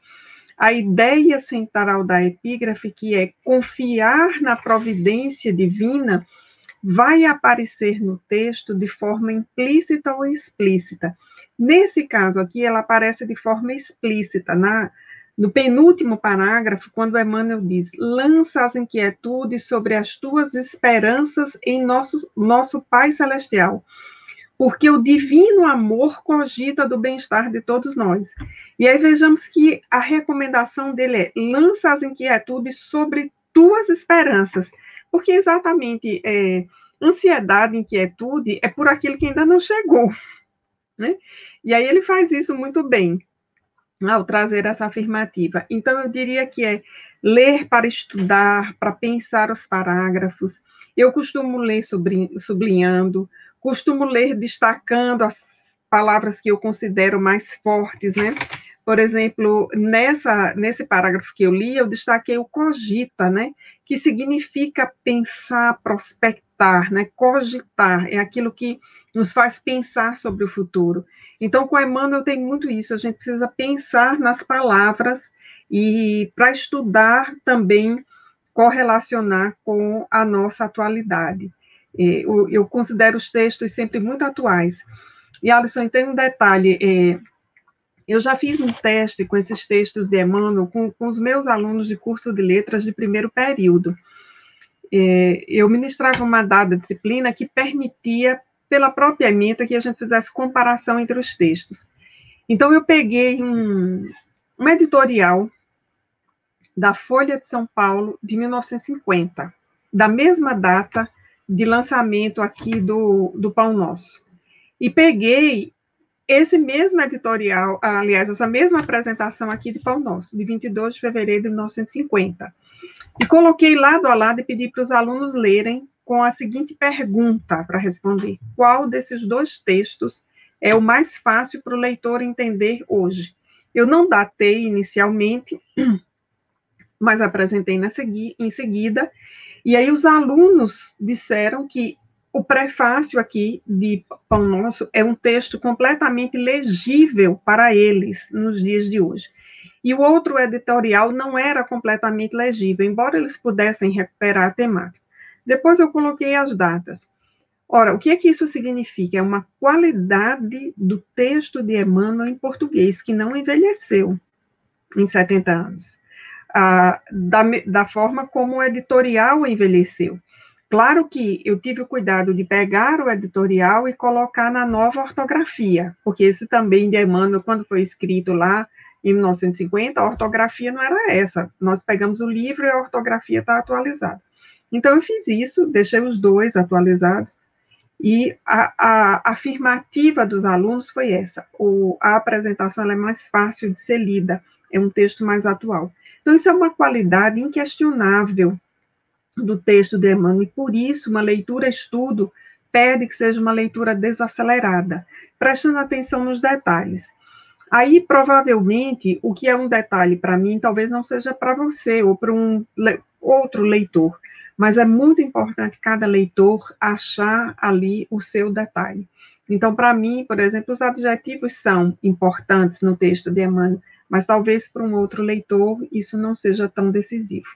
a ideia central da epígrafe, que é confiar na providência divina, vai aparecer no texto de forma implícita ou explícita. Nesse caso aqui, ela aparece de forma explícita, no penúltimo parágrafo, quando Emmanuel diz: lança as inquietudes sobre as tuas esperanças em nosso Pai Celestial, porque o divino amor cogita do bem-estar de todos nós. E aí vejamos que a recomendação dele é: lança as inquietudes sobre tuas esperanças, porque exatamente ansiedade, inquietude é por aquilo que ainda não chegou, né? E aí ele faz isso muito bem, ao trazer essa afirmativa. Então, eu diria que é ler para estudar, para pensar os parágrafos. Eu costumo ler sublinhando, costumo ler destacando as palavras que eu considero mais fortes, né? Por exemplo, nesse parágrafo que eu li, eu destaquei o cogita, né? Que significa pensar, prospectar, né? Cogitar é aquilo que nos faz pensar sobre o futuro. Então, com Emmanuel tem muito isso, a gente precisa pensar nas palavras e, para estudar, também correlacionar com a nossa atualidade. Eu considero os textos sempre muito atuais. E, Alisson, tem um detalhe, eu já fiz um teste com esses textos de Emmanuel com os meus alunos de curso de letras de primeiro período. Eu ministrava uma dada disciplina que permitia, pela própria ementa, que a gente fizesse comparação entre os textos. Então, eu peguei um editorial da Folha de São Paulo, de 1950, da mesma data de lançamento aqui do Pão Nosso. E peguei esse mesmo editorial, aliás, essa mesma apresentação aqui de Pão Nosso, de 22 de fevereiro de 1950. E coloquei lado a lado e pedi para os alunos lerem com a seguinte pergunta para responder: qual desses dois textos é o mais fácil para o leitor entender hoje? Eu não datei inicialmente, mas apresentei em seguida, e aí os alunos disseram que o prefácio aqui de Pão Nosso é um texto completamente legível para eles nos dias de hoje. E o outro editorial não era completamente legível, embora eles pudessem recuperar a temática. Depois eu coloquei as datas. Ora, o que é que isso significa? É uma qualidade do texto de Emmanuel em português, que não envelheceu em 70 anos. Da forma como o editorial envelheceu. Claro que eu tive o cuidado de pegar o editorial e colocar na nova ortografia, porque esse também de Emmanuel, quando foi escrito lá em 1950, a ortografia não era essa. Nós pegamos o livro e a ortografia está atualizada. Então, eu fiz isso, deixei os dois atualizados, E a afirmativa dos alunos foi essa: a apresentação é mais fácil de ser lida, é um texto mais atual. Então, isso é uma qualidade inquestionável do texto de Emmanuel, e por isso uma leitura-estudo pede que seja uma leitura desacelerada, prestando atenção nos detalhes. Aí, provavelmente, o que é um detalhe para mim, talvez não seja para você ou para um outro leitor, mas é muito importante cada leitor achar ali o seu detalhe. Então, para mim, por exemplo, os adjetivos são importantes no texto de Emmanuel, mas talvez para um outro leitor isso não seja tão decisivo.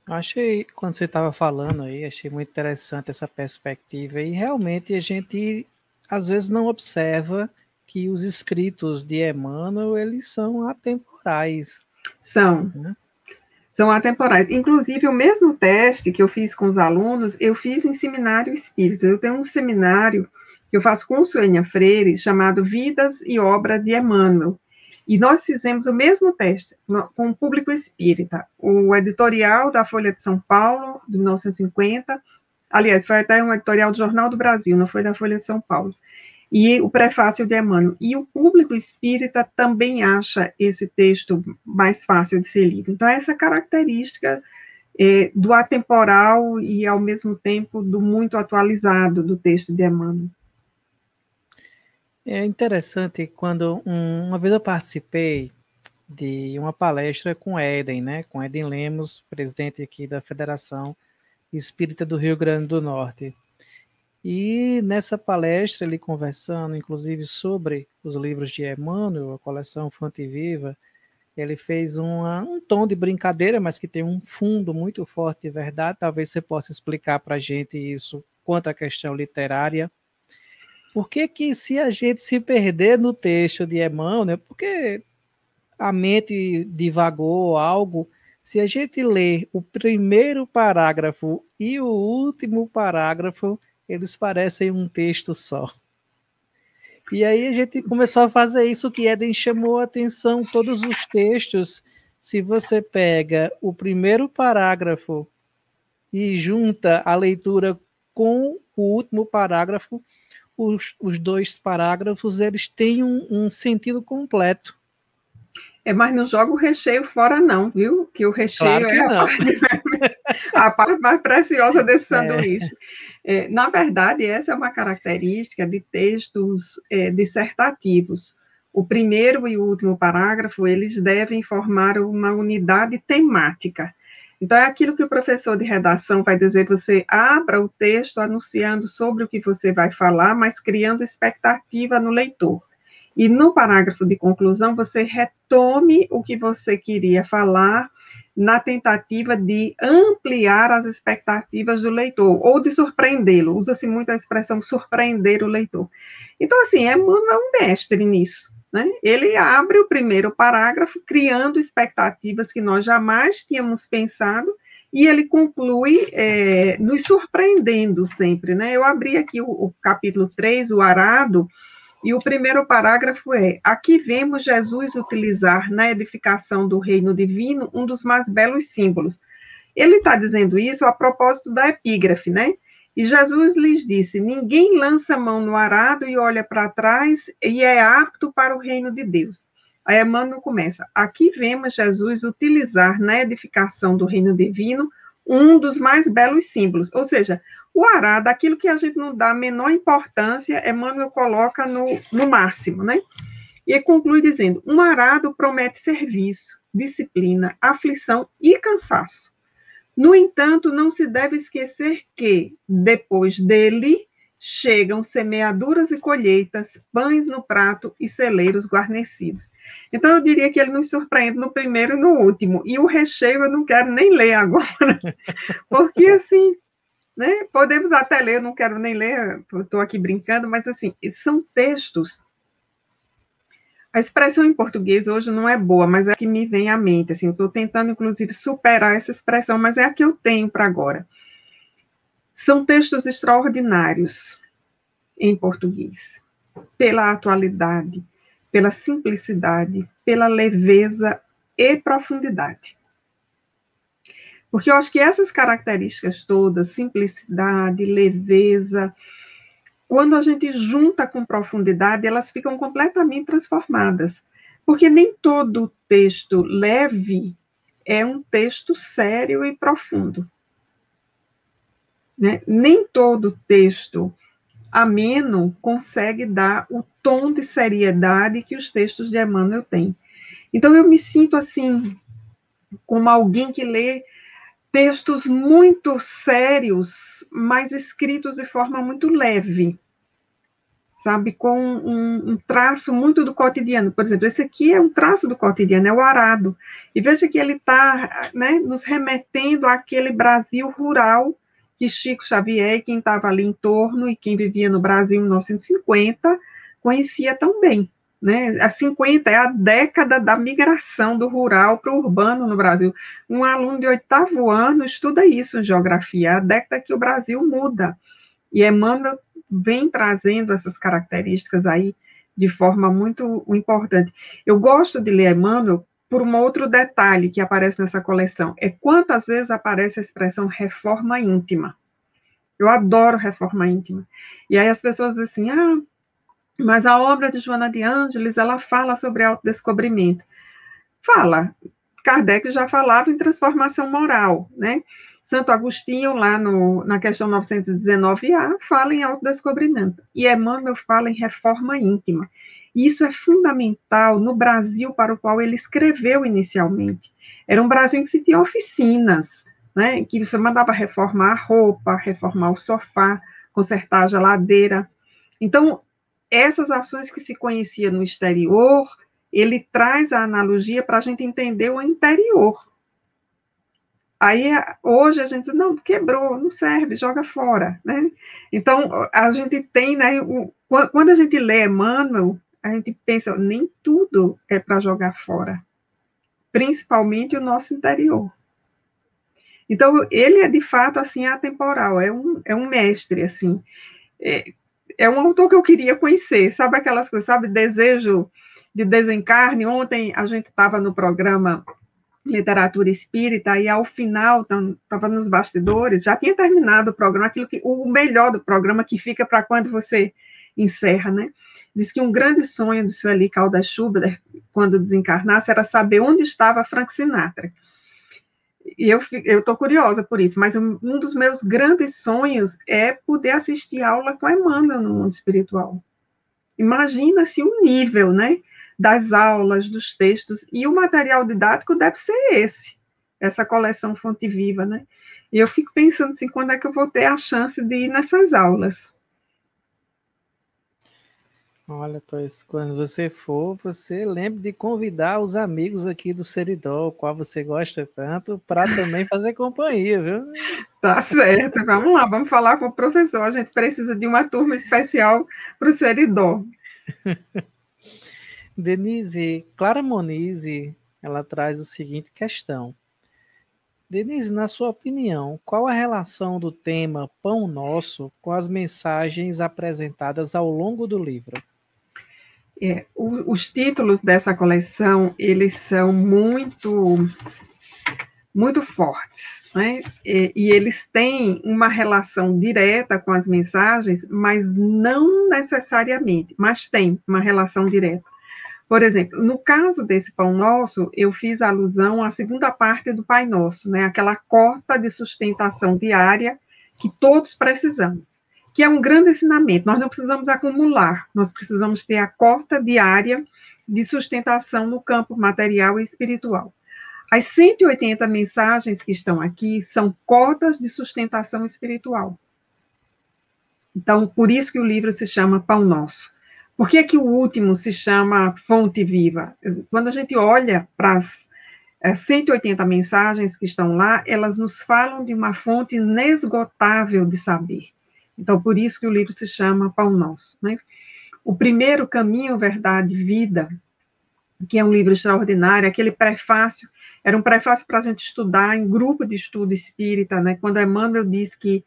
Achei, quando você estava falando aí, achei muito interessante essa perspectiva, e realmente a gente às vezes não observa que os escritos de Emmanuel, eles são atemporais. São. Né? São atemporais. Inclusive, o mesmo teste que eu fiz com os alunos, eu fiz em seminário espírita. Eu tenho um seminário que eu faço com Suênia Freire, chamado Vidas e Obra de Emmanuel. E nós fizemos o mesmo teste com o público espírita. O editorial da Folha de São Paulo, de 1950, aliás, foi até um editorial do Jornal do Brasil, não foi da Folha de São Paulo, e o prefácio de Emmanuel. E o público espírita também acha esse texto mais fácil de ser lido. Então, essa característica do atemporal e, ao mesmo tempo, do muito atualizado do texto de Emmanuel. É interessante quando uma vez eu participei de uma palestra com Éden, né, com Éden Lemos, presidente aqui da Federação Espírita do Rio Grande do Norte. E nessa palestra, ele conversando, inclusive, sobre os livros de Emmanuel, a coleção Fonte Viva, ele fez um tom de brincadeira, mas que tem um fundo muito forte de verdade. Talvez você possa explicar para a gente isso quanto à questão literária. Por que se a gente se perder no texto de Emmanuel, porque a mente divagou algo, se a gente ler o primeiro parágrafo e o último parágrafo, eles parecem um texto só. E aí a gente começou a fazer isso, que Éden chamou a atenção, todos os textos, se você pega o primeiro parágrafo e junta a leitura com o último parágrafo, os dois parágrafos, eles têm um sentido completo. Mas não joga o recheio fora não, viu? Que o recheio claro que a parte mais preciosa desse sanduíche. Na verdade, essa é uma característica de textos dissertativos. O primeiro e o último parágrafo, eles devem formar uma unidade temática. Então, é aquilo que o professor de redação vai dizer, você abra o texto anunciando sobre o que você vai falar, mas criando expectativa no leitor. E no parágrafo de conclusão, você retome o que você queria falar na tentativa de ampliar as expectativas do leitor, ou de surpreendê-lo. Usa-se muito a expressão surpreender o leitor. Então, assim, Emmanuel é um mestre nisso. Né? Ele abre o primeiro parágrafo, criando expectativas que nós jamais tínhamos pensado, e ele conclui nos surpreendendo sempre. Né? Eu abri aqui o capítulo 3, o arado, e o primeiro parágrafo é: aqui vemos Jesus utilizar na edificação do reino divino um dos mais belos símbolos. Ele está dizendo isso a propósito da epígrafe, né? E Jesus lhes disse: ninguém lança a mão no arado e olha para trás e é apto para o reino de Deus. Aí Emmanuel começa: aqui vemos Jesus utilizar na edificação do reino divino um dos mais belos símbolos. Ou seja, o arado, aquilo que a gente não dá a menor importância, Emmanuel coloca no máximo, né? E conclui dizendo: um arado promete serviço, disciplina, aflição e cansaço. No entanto, não se deve esquecer que, depois dele, chegam semeaduras e colheitas, pães no prato e celeiros guarnecidos. Então, eu diria que ele nos surpreende no primeiro e no último. E o recheio eu não quero nem ler agora, porque, assim, né, podemos até ler, eu não quero nem ler, estou aqui brincando, mas, assim, são textos. A expressão em português hoje não é boa, mas é a que me vem à mente. Assim, estou tentando, inclusive, superar essa expressão, mas é a que eu tenho para agora. São textos extraordinários em português, pela atualidade, pela simplicidade, pela leveza e profundidade. Porque eu acho que essas características todas, simplicidade, leveza, quando a gente junta com profundidade, elas ficam completamente transformadas. Porque nem todo texto leve é um texto sério e profundo. Né? Nem todo texto ameno consegue dar o tom de seriedade que os textos de Emmanuel têm. Então, eu me sinto assim, como alguém que lê textos muito sérios, mas escritos de forma muito leve, sabe, com um traço muito do cotidiano. Por exemplo, esse aqui é um traço do cotidiano, é o arado. E veja que ele está, né, nos remetendo àquele Brasil rural que Chico Xavier e quem estava ali em torno e quem vivia no Brasil em 1950 conhecia tão bem. Né? A 50 é a década da migração do rural para o urbano no Brasil. Um aluno de 8º ano estuda isso em geografia, é a década que o Brasil muda. E Emmanuel vem trazendo essas características aí de forma muito importante. Eu gosto de ler Emmanuel por um outro detalhe que aparece nessa coleção, é quantas vezes aparece a expressão reforma íntima. Eu adoro reforma íntima. E aí as pessoas dizem assim, mas a obra de Joana de Ângeles, ela fala sobre autodescobrimento. Fala. Kardec já falava em transformação moral, né? Santo Agostinho, lá na questão 919A, fala em autodescobrimento. E Emmanuel fala em reforma íntima. E isso é fundamental no Brasil para o qual ele escreveu inicialmente. Era um Brasil que se tinha oficinas, né? Que você mandava reformar a roupa, reformar o sofá, consertar a geladeira. Então, essas ações que se conhecia no exterior, ele traz a analogia para a gente entender o interior. Aí, hoje, a gente diz, não, quebrou, não serve, joga fora, né? Então, a gente tem, né, quando a gente lê Emmanuel, a gente pensa, nem tudo é para jogar fora, principalmente o nosso interior. Então, ele é, de fato, assim, atemporal, é um mestre, assim, é um autor que eu queria conhecer, sabe aquelas coisas, sabe, desejo de desencarne. Ontem a gente estava no programa Literatura Espírita, e ao final, estava nos bastidores, já tinha terminado o programa, o melhor do programa que fica para quando você encerra, né? Diz que um grande sonho do Sueli Caldas Schubert, quando desencarnasse, era saber onde estava Frank Sinatra. E eu estou curiosa por isso, mas um dos meus grandes sonhos é poder assistir aula com Emmanuel no mundo espiritual. Imagina-se o nível, né, das aulas, dos textos, e o material didático deve ser essa coleção Fonte Viva, né? E eu fico pensando assim, quando é que eu vou ter a chance de ir nessas aulas? Olha, pois, quando você for, você lembre de convidar os amigos aqui do Seridó, o qual você gosta tanto, para também fazer companhia, viu? Tá certo, vamos lá, vamos falar com o professor, a gente precisa de uma turma especial para o Seridó. Denise, Clara Monize, ela traz o seguinte questão. Denise, na sua opinião, qual a relação do tema Pão Nosso com as mensagens apresentadas ao longo do livro? Os títulos dessa coleção, eles são muito fortes, né? E eles têm uma relação direta com as mensagens, mas não necessariamente, mas tem uma relação direta. Por exemplo, no caso desse Pão Nosso, eu fiz alusão à segunda parte do Pai Nosso, né? Aquela cota de sustentação diária que todos precisamos, que é um grande ensinamento. Nós não precisamos acumular, nós precisamos ter a cota diária de sustentação no campo material e espiritual. As 180 mensagens que estão aqui são cotas de sustentação espiritual. Então, por isso que o livro se chama Pão Nosso. Por que que o último se chama Fonte Viva? Quando a gente olha para as 180 mensagens que estão lá, elas nos falam de uma fonte inesgotável de saber. Então, por isso que o livro se chama Pão Nosso, né? O primeiro, Caminho, Verdade, Vida, que é um livro extraordinário, aquele prefácio, era um prefácio para a gente estudar em grupo de estudo espírita, né? Quando Emmanuel diz que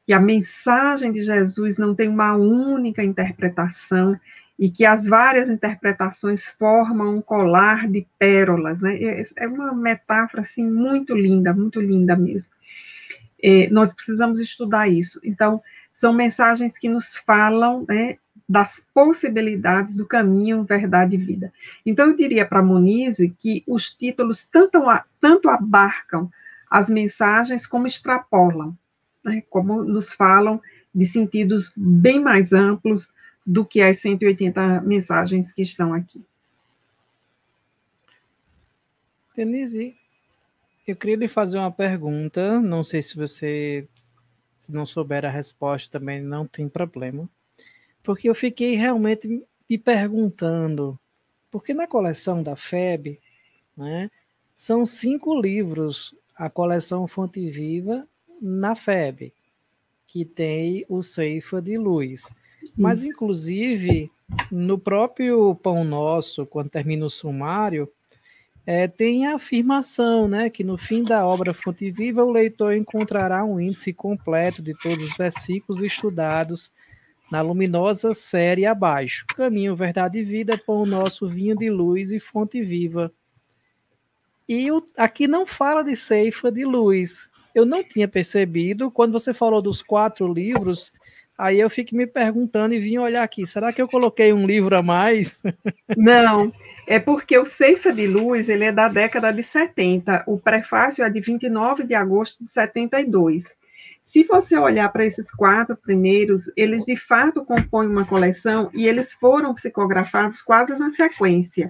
a mensagem de Jesus não tem uma única interpretação, e que as várias interpretações formam um colar de pérolas, né? É uma metáfora, assim, muito linda mesmo. Nós precisamos estudar isso. Então, são mensagens que nos falam, né, das possibilidades do caminho, verdade e vida. Então, eu diria para a Monize que os títulos tanto abarcam as mensagens como extrapolam, né, como nos falam de sentidos bem mais amplos do que as 180 mensagens que estão aqui. Denise, eu queria lhe fazer uma pergunta, não sei se você, se não souber a resposta também não tem problema, porque eu fiquei realmente me perguntando, porque na coleção da FEB, né, são 5 livros, a coleção Fonte Viva na FEB, que tem o Ceifa de Luz. Mas, inclusive, no próprio Pão Nosso, quando termina o sumário, tem a afirmação, né, que no fim da obra Fonte Viva o leitor encontrará um índice completo de todos os versículos estudados na luminosa série abaixo. Caminho, Verdade e Vida, Pão Nosso, Vinho de Luz e Fonte Viva. E aqui não fala de Ceifa de Luz. Eu não tinha percebido, quando você falou dos 4 livros, aí eu fiquei me perguntando e vim olhar aqui, será que eu coloquei um livro a mais? Não, é porque o Ceifa de Luz, ele é da década de 70, o prefácio é de 29 de agosto de 72. Se você olhar para esses 4 primeiros, eles de fato compõem uma coleção e eles foram psicografados quase na sequência.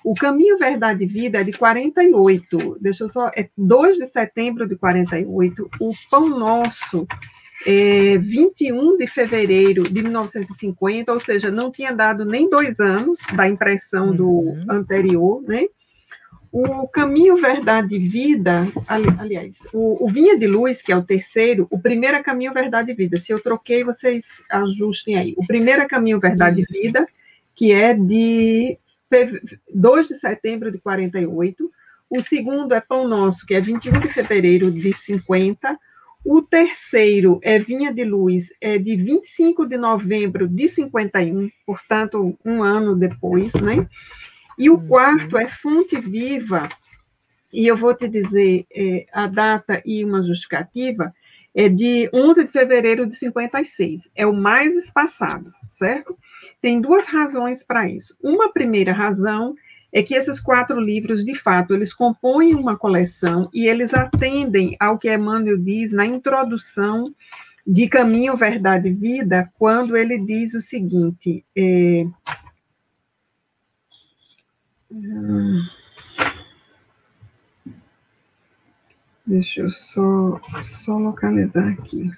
O Caminho, Verdade e Vida é de 48, é 2 de setembro de 48, o Pão Nosso 21 de fevereiro de 1950, ou seja, não tinha dado nem 2 anos da impressão do anterior, né? O Caminho, Verdade e Vida, aliás, o Vinha de Luz, que é o terceiro, o primeiro é Caminho, Verdade e Vida. Se eu troquei, vocês ajustem aí. O primeiro é Caminho, Verdade e Vida, que é de 2 de setembro de 48. O segundo é Pão Nosso, que é 21 de fevereiro de 50. O terceiro é Vinha de Luz, é de 25 de novembro de 51, portanto, um ano depois, né? E o quarto é Fonte Viva, e eu vou te dizer a data e uma justificativa, é de 11 de fevereiro de 56, é o mais espaçado, certo? Tem 2 razões para isso. Uma primeira razão é que esses 4 livros, de fato, eles compõem uma coleção e eles atendem ao que Emmanuel diz na introdução de Caminho, Verdade e Vida, quando ele diz o seguinte, deixa eu só localizar aqui.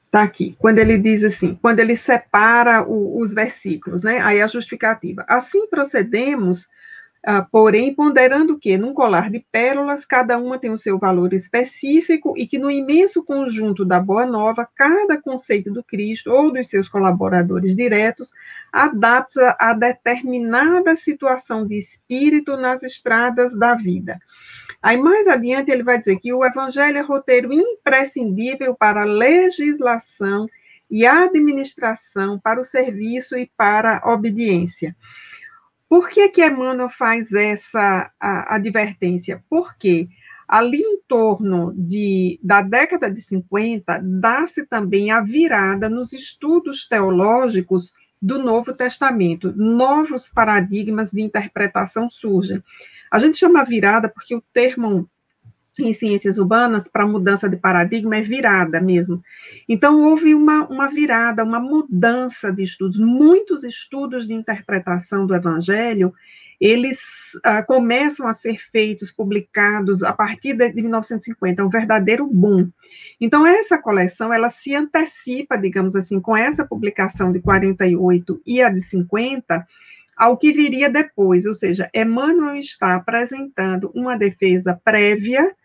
Está aqui, quando ele diz assim, quando ele separa os versículos, né? Aí a justificativa. Assim procedemos, porém, ponderando o quê? Num colar de pérolas, cada uma tem o seu valor específico e que no imenso conjunto da Boa Nova, cada conceito do Cristo ou dos seus colaboradores diretos adapta a determinada situação de espírito nas estradas da vida. Aí, mais adiante, ele vai dizer que o Evangelho é roteiro imprescindível para a legislação e administração, para o serviço e para a obediência. Por que Emmanuel faz essa advertência? Porque ali em torno da década de 50, dá-se também a virada nos estudos teológicos do Novo Testamento. Novos paradigmas de interpretação surgem. A gente chama virada porque o termo em ciências urbanas para mudança de paradigma é virada mesmo. Então, houve uma virada, uma mudança de estudos. Muitos estudos de interpretação do Evangelho, eles começam a ser feitos, publicados a partir de 1950, é um verdadeiro boom. Então, essa coleção, ela se antecipa, digamos assim, com essa publicação de 48 e a de 50, ao que viria depois, ou seja, Emmanuel está apresentando uma defesa prévia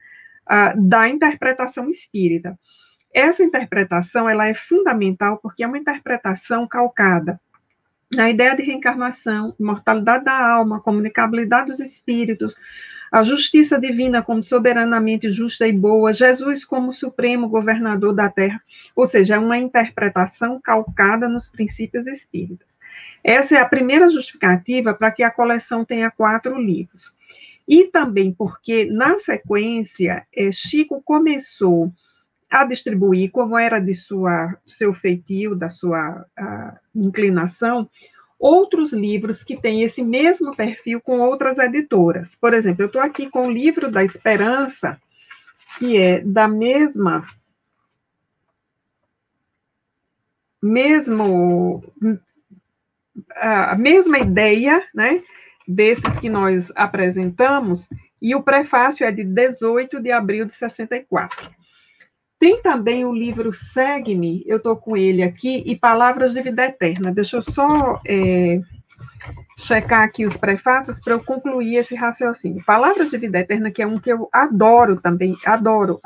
da interpretação espírita. Essa interpretação, ela é fundamental porque é uma interpretação calcada na ideia de reencarnação, imortalidade da alma, comunicabilidade dos espíritos, a justiça divina como soberanamente justa e boa, Jesus como supremo governador da terra, ou seja, é uma interpretação calcada nos princípios espíritas. Essa é a primeira justificativa para que a coleção tenha 4 livros. E também porque, na sequência, Chico começou a distribuir, como era de seu feitio, da sua inclinação, outros livros que têm esse mesmo perfil com outras editoras. Por exemplo, eu estou aqui com o Livro da Esperança, que é da mesma ideia, né, desses que nós apresentamos, e o prefácio é de 18 de abril de 64. Tem também o livro Segue-me, eu estou com ele aqui, e Palavras de Vida Eterna. Deixa eu só checar aqui os prefácios para eu concluir esse raciocínio. Palavras de Vida Eterna, que é um que eu adoro também, adoro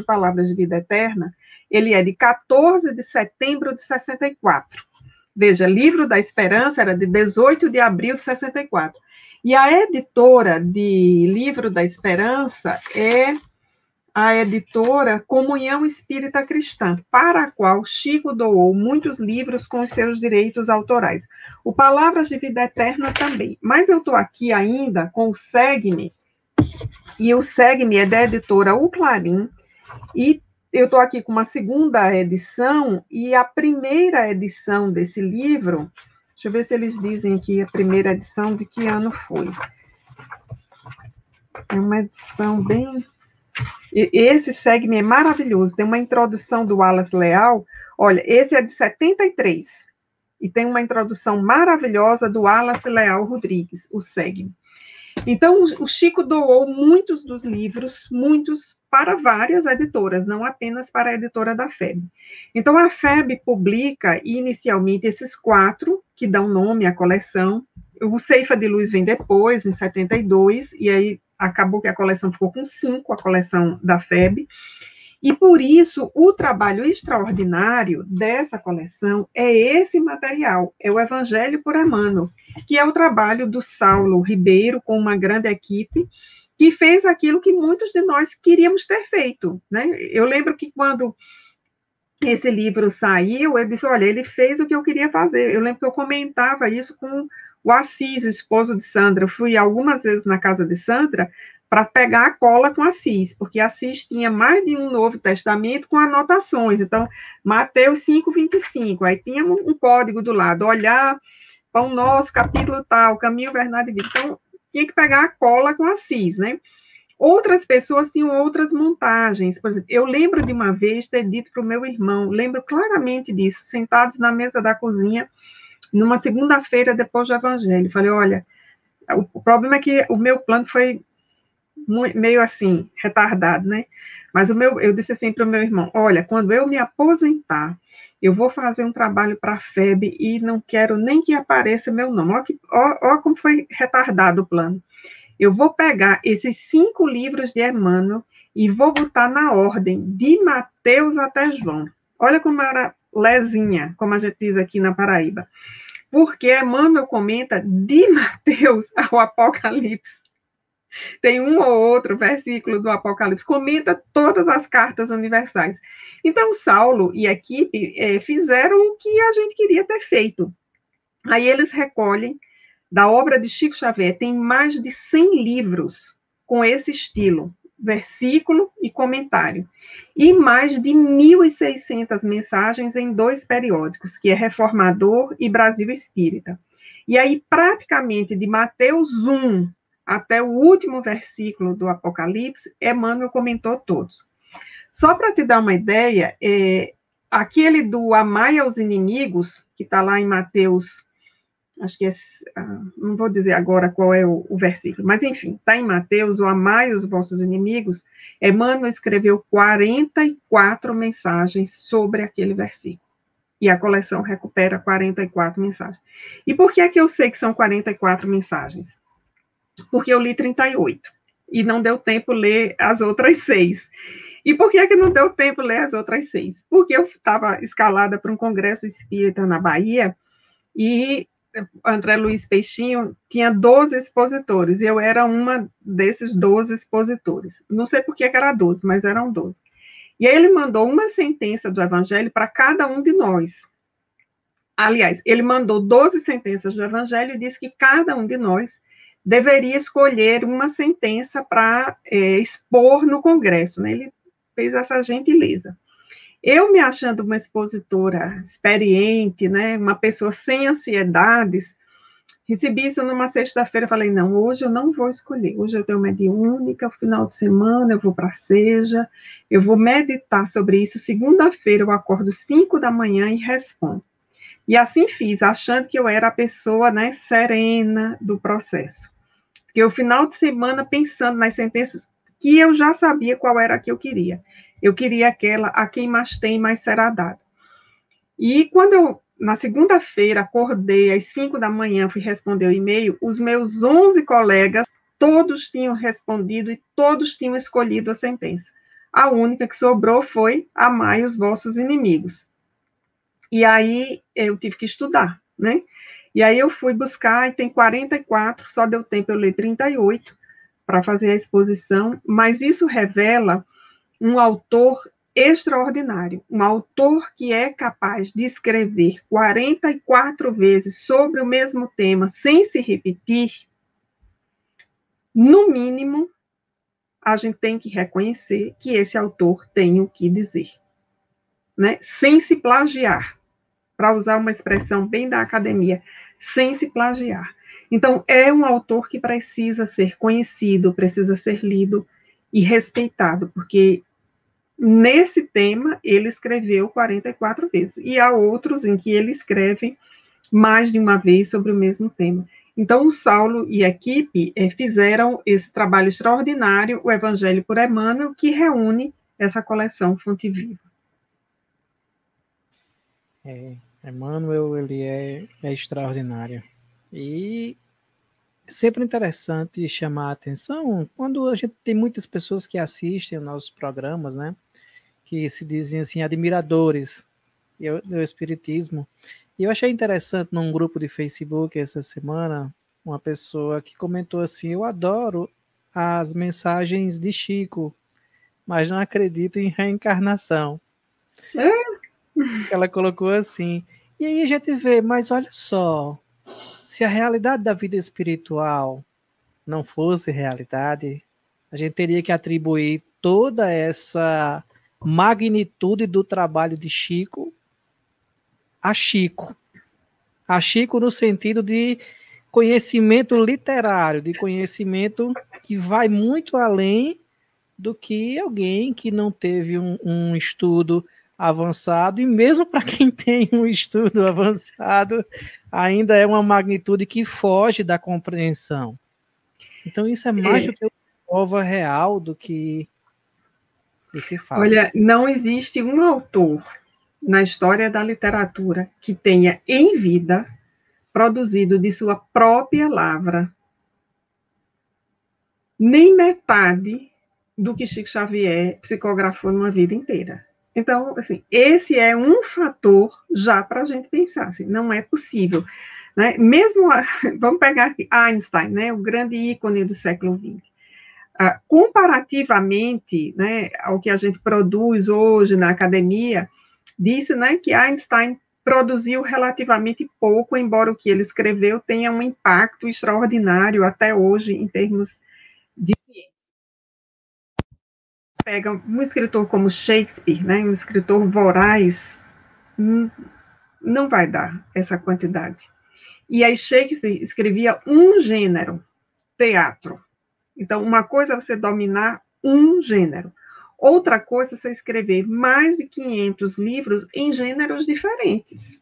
Palavras de Vida Eterna, ele é de 14 de setembro de 64. Veja, Livro da Esperança era de 18 de abril de 64. E a editora de Livro da Esperança é a editora Comunhão Espírita Cristã, para a qual Chico doou muitos livros com os seus direitos autorais. O Palavras de Vida Eterna também. Mas eu estou aqui ainda com o Segue-me, e o Segue-me é da editora O Clarim, e eu estou aqui com uma segunda edição, e a primeira edição desse livro, deixa eu ver se eles dizem aqui a primeira edição de que ano foi. É uma edição bem... Esse Segue-me é maravilhoso, tem uma introdução do Wallace Leal, olha, esse é de 73, e tem uma introdução maravilhosa do Wallace Leal Rodrigues, o Segue-me. Então, o Chico doou muitos dos livros, muitos para várias editoras, não apenas para a editora da FEB. Então, a FEB publica inicialmente esses 4, que dão nome à coleção. O Ceifa de Luz vem depois, em 72, e aí acabou que a coleção ficou com 5, a coleção da FEB, e por isso o trabalho extraordinário dessa coleção é esse material, é o Evangelho por Emmanuel, que é o trabalho do Saulo Ribeiro, com uma grande equipe, que fez aquilo que muitos de nós queríamos ter feito, né? Eu lembro que quando esse livro saiu, eu disse, olha, ele fez o que eu queria fazer. Eu lembro que eu comentava isso com o Assis, o esposo de Sandra. Eu fui algumas vezes na casa de Sandra para pegar a cola com Assis, porque Assis tinha mais de um Novo Testamento com anotações. Então, Mateus 5:25, aí tinha um código do lado, olhar Pão Nosso, capítulo tal, Caminho, Verdade e Vida. Então, tinha que pegar a cola com Assis, né? Outras pessoas tinham outras montagens. Por exemplo, eu lembro de uma vez ter dito para o meu irmão, lembro claramente disso, sentados na mesa da cozinha, numa segunda-feira depois do Evangelho. Falei, olha, o problema é que o meu plano foi meio assim, retardado, né? Mas eu disse assim para o meu irmão, olha, quando eu me aposentar, eu vou fazer um trabalho para a FEB e não quero nem que apareça meu nome. Olha como foi retardado o plano. Eu vou pegar esses 5 livros de Emmanuel e vou botar na ordem, de Mateus até João. Olha como era lezinha, como a gente diz aqui na Paraíba. Porque Emmanuel comenta de Mateus ao Apocalipse. Tem um ou outro versículo do Apocalipse, comenta todas as cartas universais. Então, Saulo e a equipe fizeram o que a gente queria ter feito. Aí eles recolhem da obra de Chico Xavier, tem mais de 100 livros com esse estilo, versículo e comentário, e mais de 1.600 mensagens em 2 periódicos, que é Reformador e Brasil Espírita. E aí, praticamente, de Mateus 1 até o último versículo do Apocalipse, Emmanuel comentou todos. Só para te dar uma ideia, aquele do amai aos inimigos, que está lá em Mateus, acho que não vou dizer agora qual é o versículo, mas enfim, está em Mateus, o amai os vossos inimigos, Emmanuel escreveu 44 mensagens sobre aquele versículo. E a coleção recupera 44 mensagens. E por que é que eu sei que são 44 mensagens? Porque eu li 38, e não deu tempo ler as outras 6. E por que é que não deu tempo ler as outras 6? Porque eu estava escalada para um congresso espírita na Bahia, e André Luiz Peixinho tinha 12 expositores, e eu era uma desses 12 expositores. Não sei por que era 12, mas eram 12. E aí ele mandou uma sentença do Evangelho para cada um de nós. Aliás, ele mandou 12 sentenças do Evangelho e disse que cada um de nós deveria escolher uma sentença para expor no Congresso, né? Ele fez essa gentileza. Eu, me achando uma expositora experiente, né, uma pessoa sem ansiedades, recebi isso numa sexta-feira, falei, não, hoje eu não vou escolher, hoje eu tenho mediúnica, final de semana eu vou para a Seja, eu vou meditar sobre isso, segunda-feira eu acordo 5 da manhã e respondo. E assim fiz, achando que eu era a pessoa, né, serena do processo. Porque o final de semana, pensando nas sentenças, que eu já sabia qual era a que eu queria. Eu queria aquela, a quem mais tem, mais será dado. E quando eu, na segunda-feira, acordei às 5 da manhã, fui responder o e-mail, os meus 11 colegas, todos tinham respondido e todos tinham escolhido a sentença. A única que sobrou foi: amai os vossos inimigos. E aí eu tive que estudar, né? E aí eu fui buscar, e tem 44, só deu tempo eu ler 38 para fazer a exposição, mas isso revela um autor extraordinário, um autor que é capaz de escrever 44 vezes sobre o mesmo tema, sem se repetir. No mínimo, a gente tem que reconhecer que esse autor tem o que dizer, né? Sem se plagiar, para usar uma expressão bem da academia, sem se plagiar. Então, é um autor que precisa ser conhecido, precisa ser lido e respeitado, porque nesse tema ele escreveu 44 vezes, e há outros em que ele escreve mais de uma vez sobre o mesmo tema. Então, o Saulo e a equipe fizeram esse trabalho extraordinário, o Evangelho por Emmanuel, que reúne essa coleção Fonte Viva. Emmanuel, ele é extraordinário. E sempre interessante chamar a atenção quando a gente tem muitas pessoas que assistem aos nossos programas, né? Que se dizem assim, admiradores do Espiritismo. E eu achei interessante num grupo de Facebook essa semana, uma pessoa que comentou assim: eu adoro as mensagens de Chico, mas não acredito em reencarnação. Ela colocou assim. E aí a gente vê, mas olha só, se a realidade da vida espiritual não fosse realidade, a gente teria que atribuir toda essa magnitude do trabalho de Chico a Chico. A Chico no sentido de conhecimento literário, de conhecimento que vai muito além do que alguém que não teve um estudo avançado, e mesmo para quem tem um estudo avançado, ainda é uma magnitude que foge da compreensão. Então isso é mais do que uma prova real do que se fala. Olha, não existe um autor na história da literatura que tenha em vida produzido de sua própria lavra nem metade do que Chico Xavier psicografou numa vida inteira. Então, assim, esse é um fator já para a gente pensar, assim, não é possível, né? Mesmo, vamos pegar aqui Einstein, né, o grande ícone do século XX. Comparativamente, né, ao que a gente produz hoje na academia, disse, né, que Einstein produziu relativamente pouco, embora o que ele escreveu tenha um impacto extraordinário até hoje em termos de ciência. Pega um escritor como Shakespeare, né, um escritor voraz, não vai dar essa quantidade. E aí Shakespeare escrevia um gênero, teatro. Então, uma coisa é você dominar um gênero. Outra coisa é você escrever mais de 500 livros em gêneros diferentes.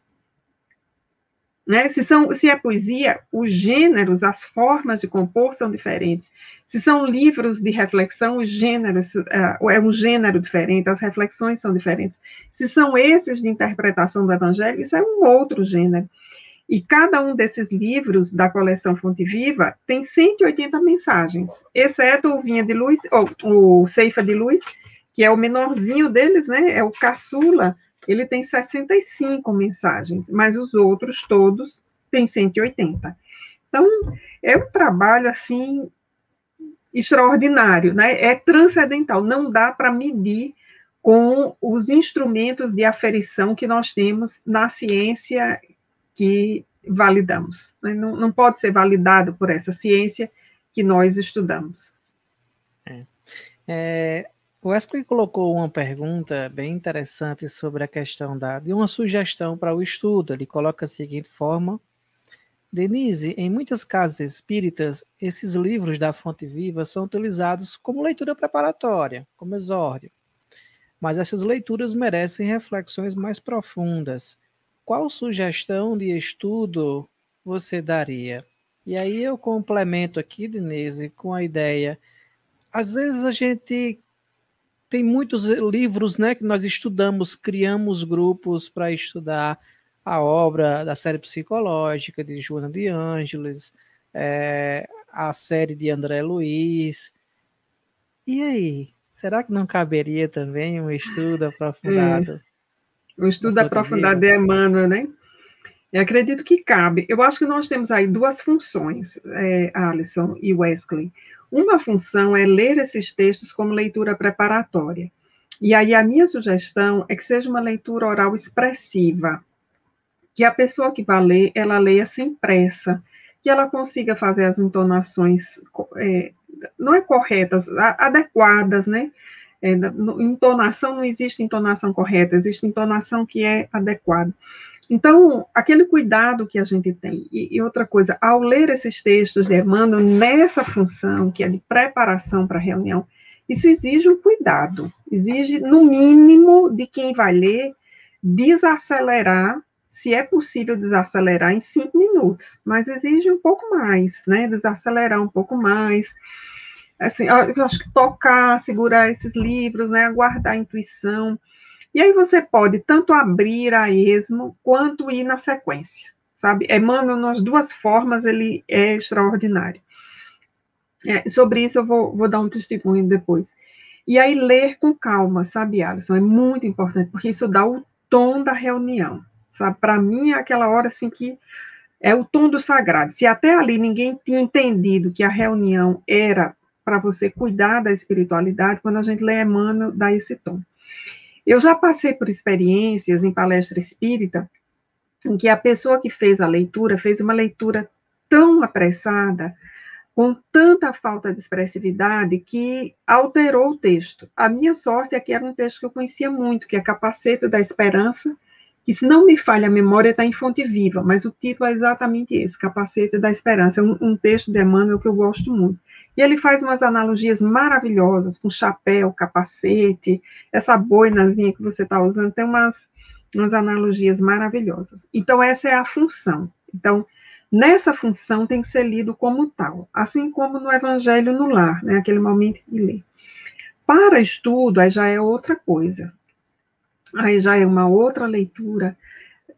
Né? Se é poesia, os gêneros, as formas de compor são diferentes. Se são livros de reflexão, os gêneros é um gênero diferente, as reflexões são diferentes. Se são esses de interpretação do Evangelho, isso é um outro gênero. E cada um desses livros da coleção Fonte Viva tem 180 mensagens, exceto o Vinha de Luz, ou o Ceifa de Luz, que é o menorzinho deles, né? É o caçula. Ele tem 65 mensagens, mas os outros todos tem 180. Então, é um trabalho, assim, extraordinário, né? É transcendental, não dá para medir com os instrumentos de aferição que nós temos na ciência que validamos. Né? Não pode ser validado por essa ciência que nós estudamos. O Wesley colocou uma pergunta bem interessante sobre a questão de uma sugestão para o estudo. Ele coloca da seguinte forma: Denise, em muitas casas espíritas, esses livros da Fonte Viva são utilizados como leitura preparatória, como exórdio. Mas essas leituras merecem reflexões mais profundas. Qual sugestão de estudo você daria? E aí eu complemento aqui, Denise, com a ideia. Às vezes a gente tem muitos livros, né, que nós estudamos, criamos grupos para estudar a obra da série psicológica de Joana de Ângeles, a série de André Luiz. E aí, será que não caberia também um estudo aprofundado? Um estudo aprofundado de Emmanuel, né? Eu acredito que cabe. Eu acho que nós temos aí duas funções, Alisson e Wesley. Uma função é ler esses textos como leitura preparatória. E aí a minha sugestão é que seja uma leitura oral expressiva, que a pessoa que vai ler, ela leia sem pressa, que ela consiga fazer as entonações, não é corretas, adequadas, né? Entonação, não existe entonação correta, existe entonação que é adequada. Então, aquele cuidado que a gente tem. E outra coisa, ao ler esses textos de Emmanuel, nessa função, que é de preparação para a reunião, isso exige um cuidado, exige, no mínimo, de quem vai ler, desacelerar, se é possível desacelerar em 5 minutos, mas exige um pouco mais, né? Desacelerar um pouco mais. Assim, eu acho que tocar, segurar esses livros, né? Aguardar a intuição. E aí você pode tanto abrir a esmo, quanto ir na sequência, sabe? Emmanuel, nas duas formas, ele é extraordinário. Sobre isso eu vou dar um testemunho depois. E aí ler com calma, sabe, Alisson? É muito importante, porque isso dá o tom da reunião, sabe? Para mim, é aquela hora assim que é o tom do sagrado. Se até ali ninguém tinha entendido que a reunião era para você cuidar da espiritualidade, quando a gente lê Emmanuel, dá esse tom. Eu já passei por experiências em palestra espírita em que a pessoa que fez a leitura fez uma leitura tão apressada, com tanta falta de expressividade, que alterou o texto. A minha sorte é que era um texto que eu conhecia muito, que é Capacete da Esperança, que, se não me falha a memória, está em Fonte Viva, mas o título é exatamente esse, Capacete da Esperança. É um texto de Emmanuel que eu gosto muito. E ele faz umas analogias maravilhosas, com chapéu, capacete, essa boinazinha que você está usando, tem umas analogias maravilhosas. Então, essa é a função. Então, nessa função tem que ser lido como tal, assim como no Evangelho no Lar, né, aquele momento de ler. Para estudo, aí já é outra coisa. Aí já é uma outra leitura,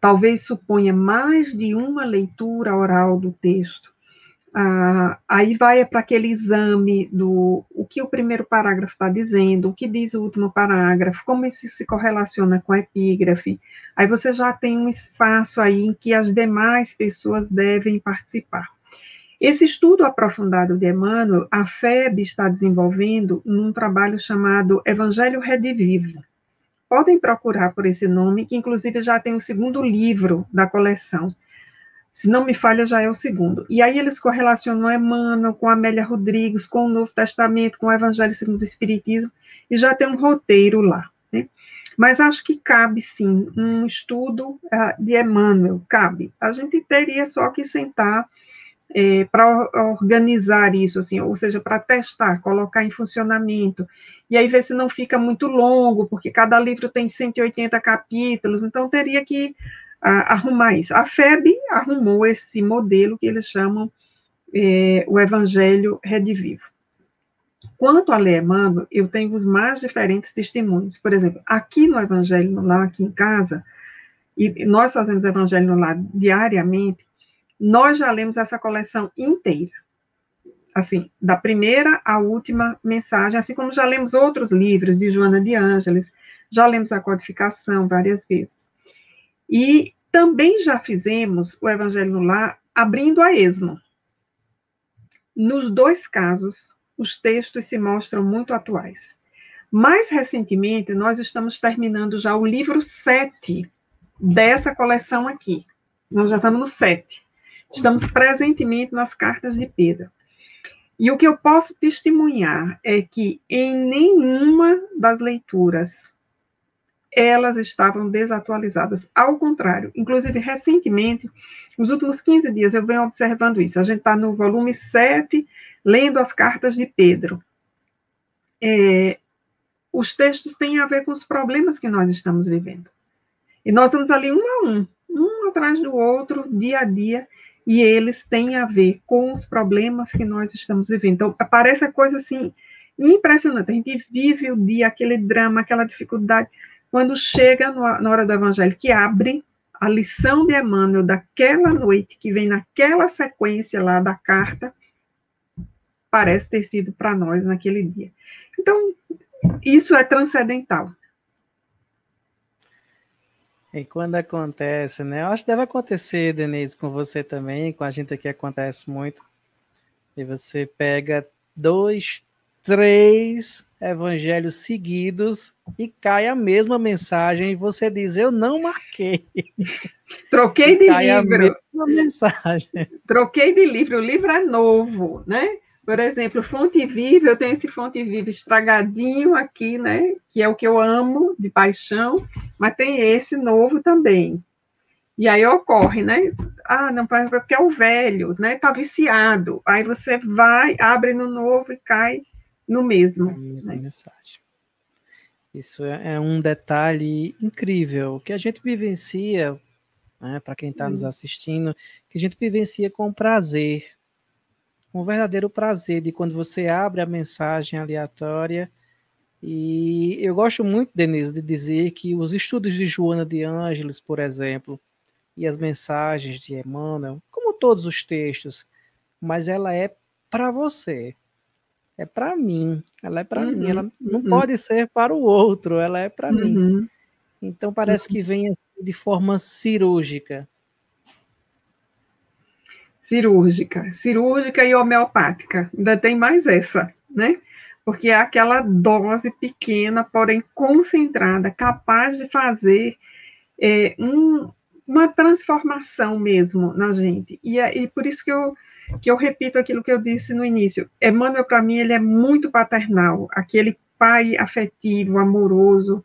talvez suponha mais de uma leitura oral do texto. Aí vai para aquele exame do o que o primeiro parágrafo está dizendo, o que diz o último parágrafo, como isso se correlaciona com a epígrafe. Aí você já tem um espaço aí em que as demais pessoas devem participar. Esse estudo aprofundado de Emmanuel, a FEB está desenvolvendo num trabalho chamado Evangelho Redivivo. Podem procurar por esse nome, que inclusive já tem o segundo livro da coleção. Se não me falha, já é o segundo. E aí eles correlacionam Emmanuel com Amélia Rodrigues, com o Novo Testamento, com o Evangelho segundo o Espiritismo, e já tem um roteiro lá. Né? Mas acho que cabe, sim, um estudo de Emmanuel, cabe. A gente teria só que sentar para organizar isso, assim, ou seja, para testar, colocar em funcionamento, e aí ver se não fica muito longo, porque cada livro tem 180 capítulos, então teria que arrumar isso. A FEB arrumou esse modelo que eles chamam o Evangelho Redivivo. Quanto a ler Emmanuel, eu tenho os mais diferentes testemunhos. Por exemplo, aqui no Evangelho no Lar, aqui em casa, e nós fazemos Evangelho no Lar diariamente, nós já lemos essa coleção inteira. Assim, da primeira à última mensagem, assim como já lemos outros livros de Joana de Ângeles, já lemos a codificação várias vezes. E Também já fizemos o Evangelho no Lar abrindo a esmo. Nos dois casos, os textos se mostram muito atuais. Mais recentemente, nós estamos terminando já o livro 7 dessa coleção aqui. Nós já estamos no 7. Estamos presentemente nas cartas de Pedro. E o que eu posso testemunhar é que em nenhuma das leituras elas estavam desatualizadas. Ao contrário, inclusive recentemente, nos últimos 15 dias eu venho observando isso. A gente está no volume 7, lendo as cartas de Pedro. Os textos têm a ver com os problemas que nós estamos vivendo. E nós estamos ali um atrás do outro, dia a dia, e eles têm a ver com os problemas que nós estamos vivendo. Então, parece a coisa assim, impressionante. A gente vive o dia, aquele drama, aquela dificuldade. Quando chega na hora do Evangelho, que abre a lição de Emmanuel daquela noite, que vem naquela sequência lá da carta, parece ter sido para nós naquele dia. Então, isso é transcendental. E quando acontece, né? Eu acho que deve acontecer, Denise, com você também, com a gente aqui acontece muito. E você pega 2, 3 evangelhos seguidos e cai a mesma mensagem e você diz, eu não marquei. Troquei de cai livro. A mesma mensagem. Troquei de livro, o livro é novo, né? Por exemplo, Fonte Viva, eu tenho esse Fonte Viva estragadinho aqui, né? Que é o que eu amo, de paixão, mas tem esse novo também. E aí ocorre, né? Ah, não, porque é o velho, né? Tá viciado. Aí você vai, abre no novo e cai no mesmo. Né? Mensagem. Isso é um detalhe incrível que a gente vivencia, né, para quem está nos assistindo, que a gente vivencia com prazer. Um verdadeiro prazer de quando você abre a mensagem aleatória. E eu gosto muito, Denise, de dizer que os estudos de Joana de Ângeles, por exemplo, e as mensagens de Emmanuel, como todos os textos, mas ela é para você, é para mim, ela é para mim, ela não pode ser para o outro, ela é para mim. Então parece que vem assim, de forma cirúrgica. Cirúrgica e homeopática. Ainda tem mais essa, né? Porque é aquela dose pequena, porém concentrada, capaz de fazer uma transformação mesmo na gente. E por isso que eu repito aquilo que eu disse no início. Emmanuel, para mim, ele é muito paternal, aquele pai afetivo, amoroso.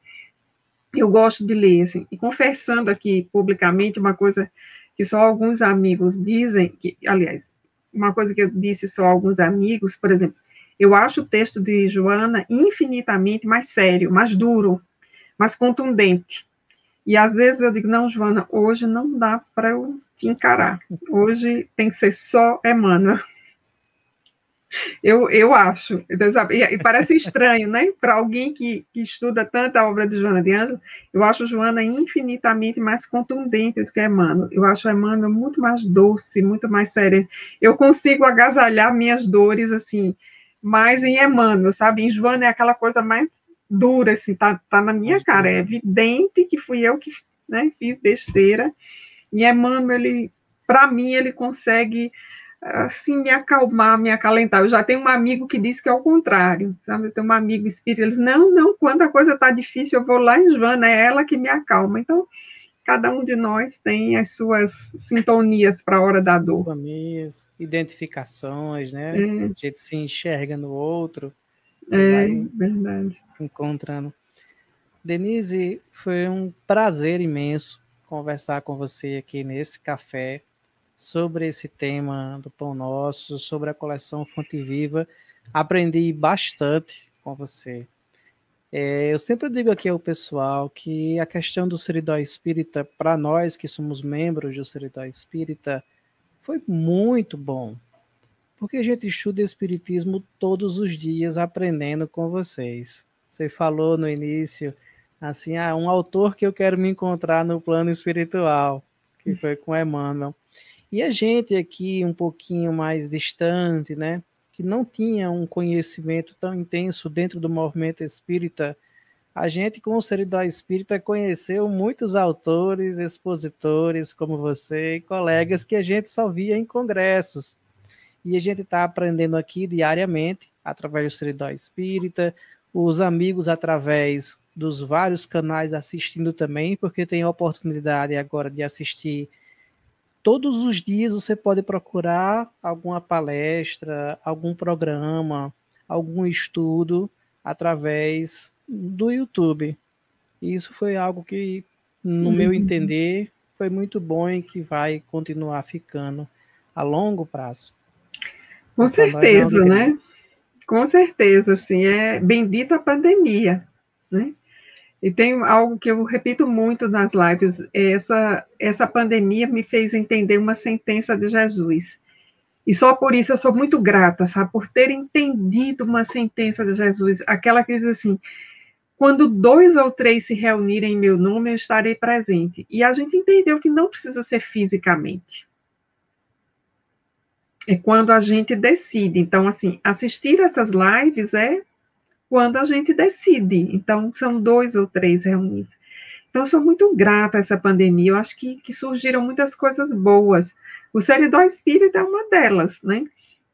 Eu gosto de ler, assim, e confessando aqui publicamente uma coisa que só alguns amigos dizem, aliás, uma coisa que eu disse só a alguns amigos, por exemplo, eu acho o texto de Joana infinitamente mais sério, mais duro, mais contundente. E às vezes eu digo, não, Joana, hoje não dá para eu te encarar. Hoje tem que ser só Emmanuel. Eu acho. E parece estranho, né? Para alguém que estuda tanto a obra de Joana de Ângeles, eu acho Joana infinitamente mais contundente do que Emmanuel. Eu acho Emmanuel muito mais doce, muito mais sereno. Eu consigo agasalhar minhas dores, assim, mais em Emmanuel, sabe? Em Joana é aquela coisa mais dura, assim, tá na minha cara. É evidente que fui eu que, né, fiz besteira. E Emmanuel, para mim, ele consegue assim, me acalmar, me acalentar. Eu já tenho um amigo que diz que é o contrário, sabe? Eu tenho um amigo espírita, ele diz, não, quando a coisa está difícil, eu vou lá em Joana, é ela que me acalma. Então, cada um de nós tem as suas sintonias para a hora da dor. Sintonias, identificações, né? A gente se enxerga no outro. Verdade. Encontrando. Denise, foi um prazer imenso conversar com você aqui nesse café sobre esse tema do Pão Nosso, sobre a coleção Fonte Viva. Aprendi bastante com você. Eu sempre digo aqui ao pessoal que a questão do Seridó Espírita, para nós que somos membros do Seridó Espírita, foi muito bom, porque a gente estuda Espiritismo todos os dias aprendendo com vocês. Você falou no início, assim, um autor que eu quero me encontrar no plano espiritual, que foi com Emmanuel. E a gente aqui um pouquinho mais distante, né, que não tinha um conhecimento tão intenso dentro do movimento espírita, A gente, com o Seridó Espírita, conheceu muitos autores, expositores como você e colegas que a gente só via em congressos. E a gente está aprendendo aqui diariamente, através do Seridó Espírita, os amigos através dos vários canais assistindo também, porque tem a oportunidade agora de assistir todos os dias. Você pode procurar alguma palestra, algum programa, algum estudo através do YouTube. E isso foi algo que, no meu entender, foi muito bom e que vai continuar ficando a longo prazo. Com Então, para nós é uma certeza, alegria. né? Com certeza, assim, é bendita a pandemia, né? E tem algo que eu repito muito nas lives, essa pandemia me fez entender uma sentença de Jesus. E só por isso eu sou muito grata, sabe? Por ter entendido uma sentença de Jesus, aquela que diz assim: quando 2 ou 3 se reunirem em meu nome, eu estarei presente. E a gente entendeu que não precisa ser fisicamente. É quando a gente decide. Então, assim, assistir essas lives é quando a gente decide. Então, são 2 ou 3 reunidos. Então, eu sou muito grata a essa pandemia. Eu acho que surgiram muitas coisas boas. O Seridó Espírita é uma delas, né?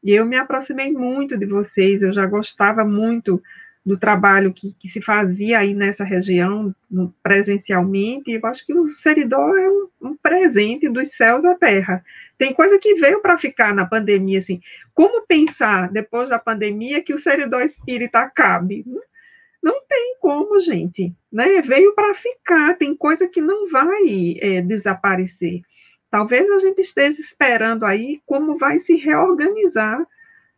E eu me aproximei muito de vocês. Eu já gostava muito do trabalho que se fazia aí nessa região, presencialmente. E eu acho que o Seridó é um presente dos céus à terra. Tem coisa que veio para ficar na pandemia, assim. Como pensar, depois da pandemia, que o Seridó Espírita acabe? Não tem como, gente, né? Veio para ficar, tem coisa que não vai desaparecer. Talvez a gente esteja esperando aí como vai se reorganizar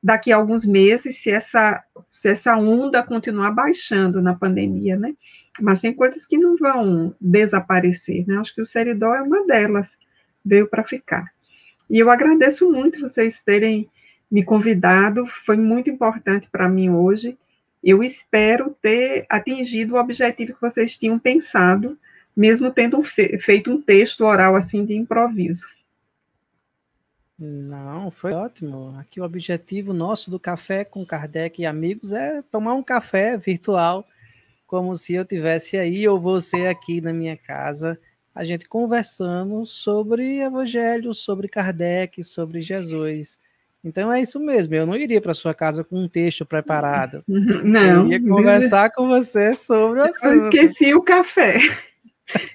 daqui a alguns meses, se essa onda continuar baixando na pandemia, né? Mas tem coisas que não vão desaparecer, né? Acho que o Seridó é uma delas, veio para ficar. E eu agradeço muito vocês terem me convidado, foi muito importante para mim hoje. Eu espero ter atingido o objetivo que vocês tinham pensado, mesmo tendo feito um texto oral assim de improviso. Não, foi ótimo. Aqui o objetivo nosso do Café com Kardec e Amigos é tomar um café virtual, como se eu tivesse aí ou você aqui na minha casa, a gente conversando sobre Evangelho, sobre Kardec, sobre Jesus. Então é isso mesmo, eu não iria para sua casa com um texto preparado. Eu Não, iria conversar com você sobre o eu assunto. esqueci o café.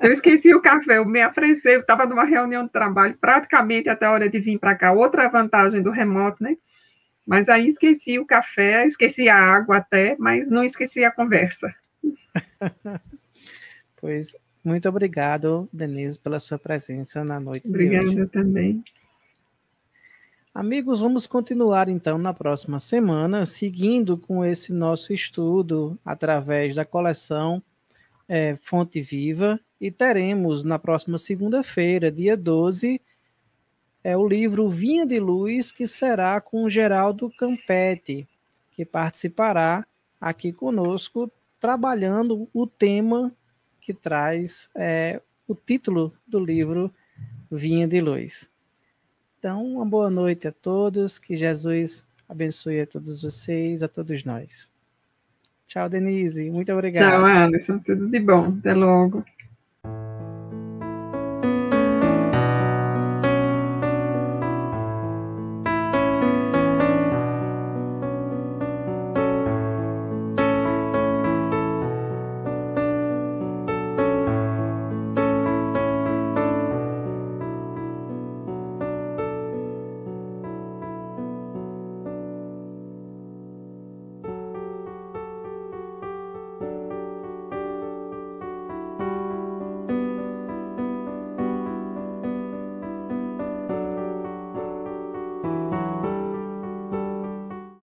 Eu esqueci o café, eu me apressei, eu estava numa reunião de trabalho praticamente até a hora de vir para cá. Outra vantagem do remoto, né? Mas aí esqueci o café, esqueci a água até, mas não esqueci a conversa. Pois, muito obrigado, Denise, pela sua presença na noite de hoje. Obrigada também. Amigos, vamos continuar então na próxima semana, seguindo com esse nosso estudo através da coleção Fonte Viva, e teremos na próxima segunda-feira, dia 12, o livro Vinha de Luz, que será com Geraldo Campetti, que participará aqui conosco, trabalhando o tema que traz o título do livro Vinha de Luz. Então, uma boa noite a todos, que Jesus abençoe a todos vocês, a todos nós. Tchau, Denise, muito obrigado. Tchau, Alisson, tudo de bom, até logo.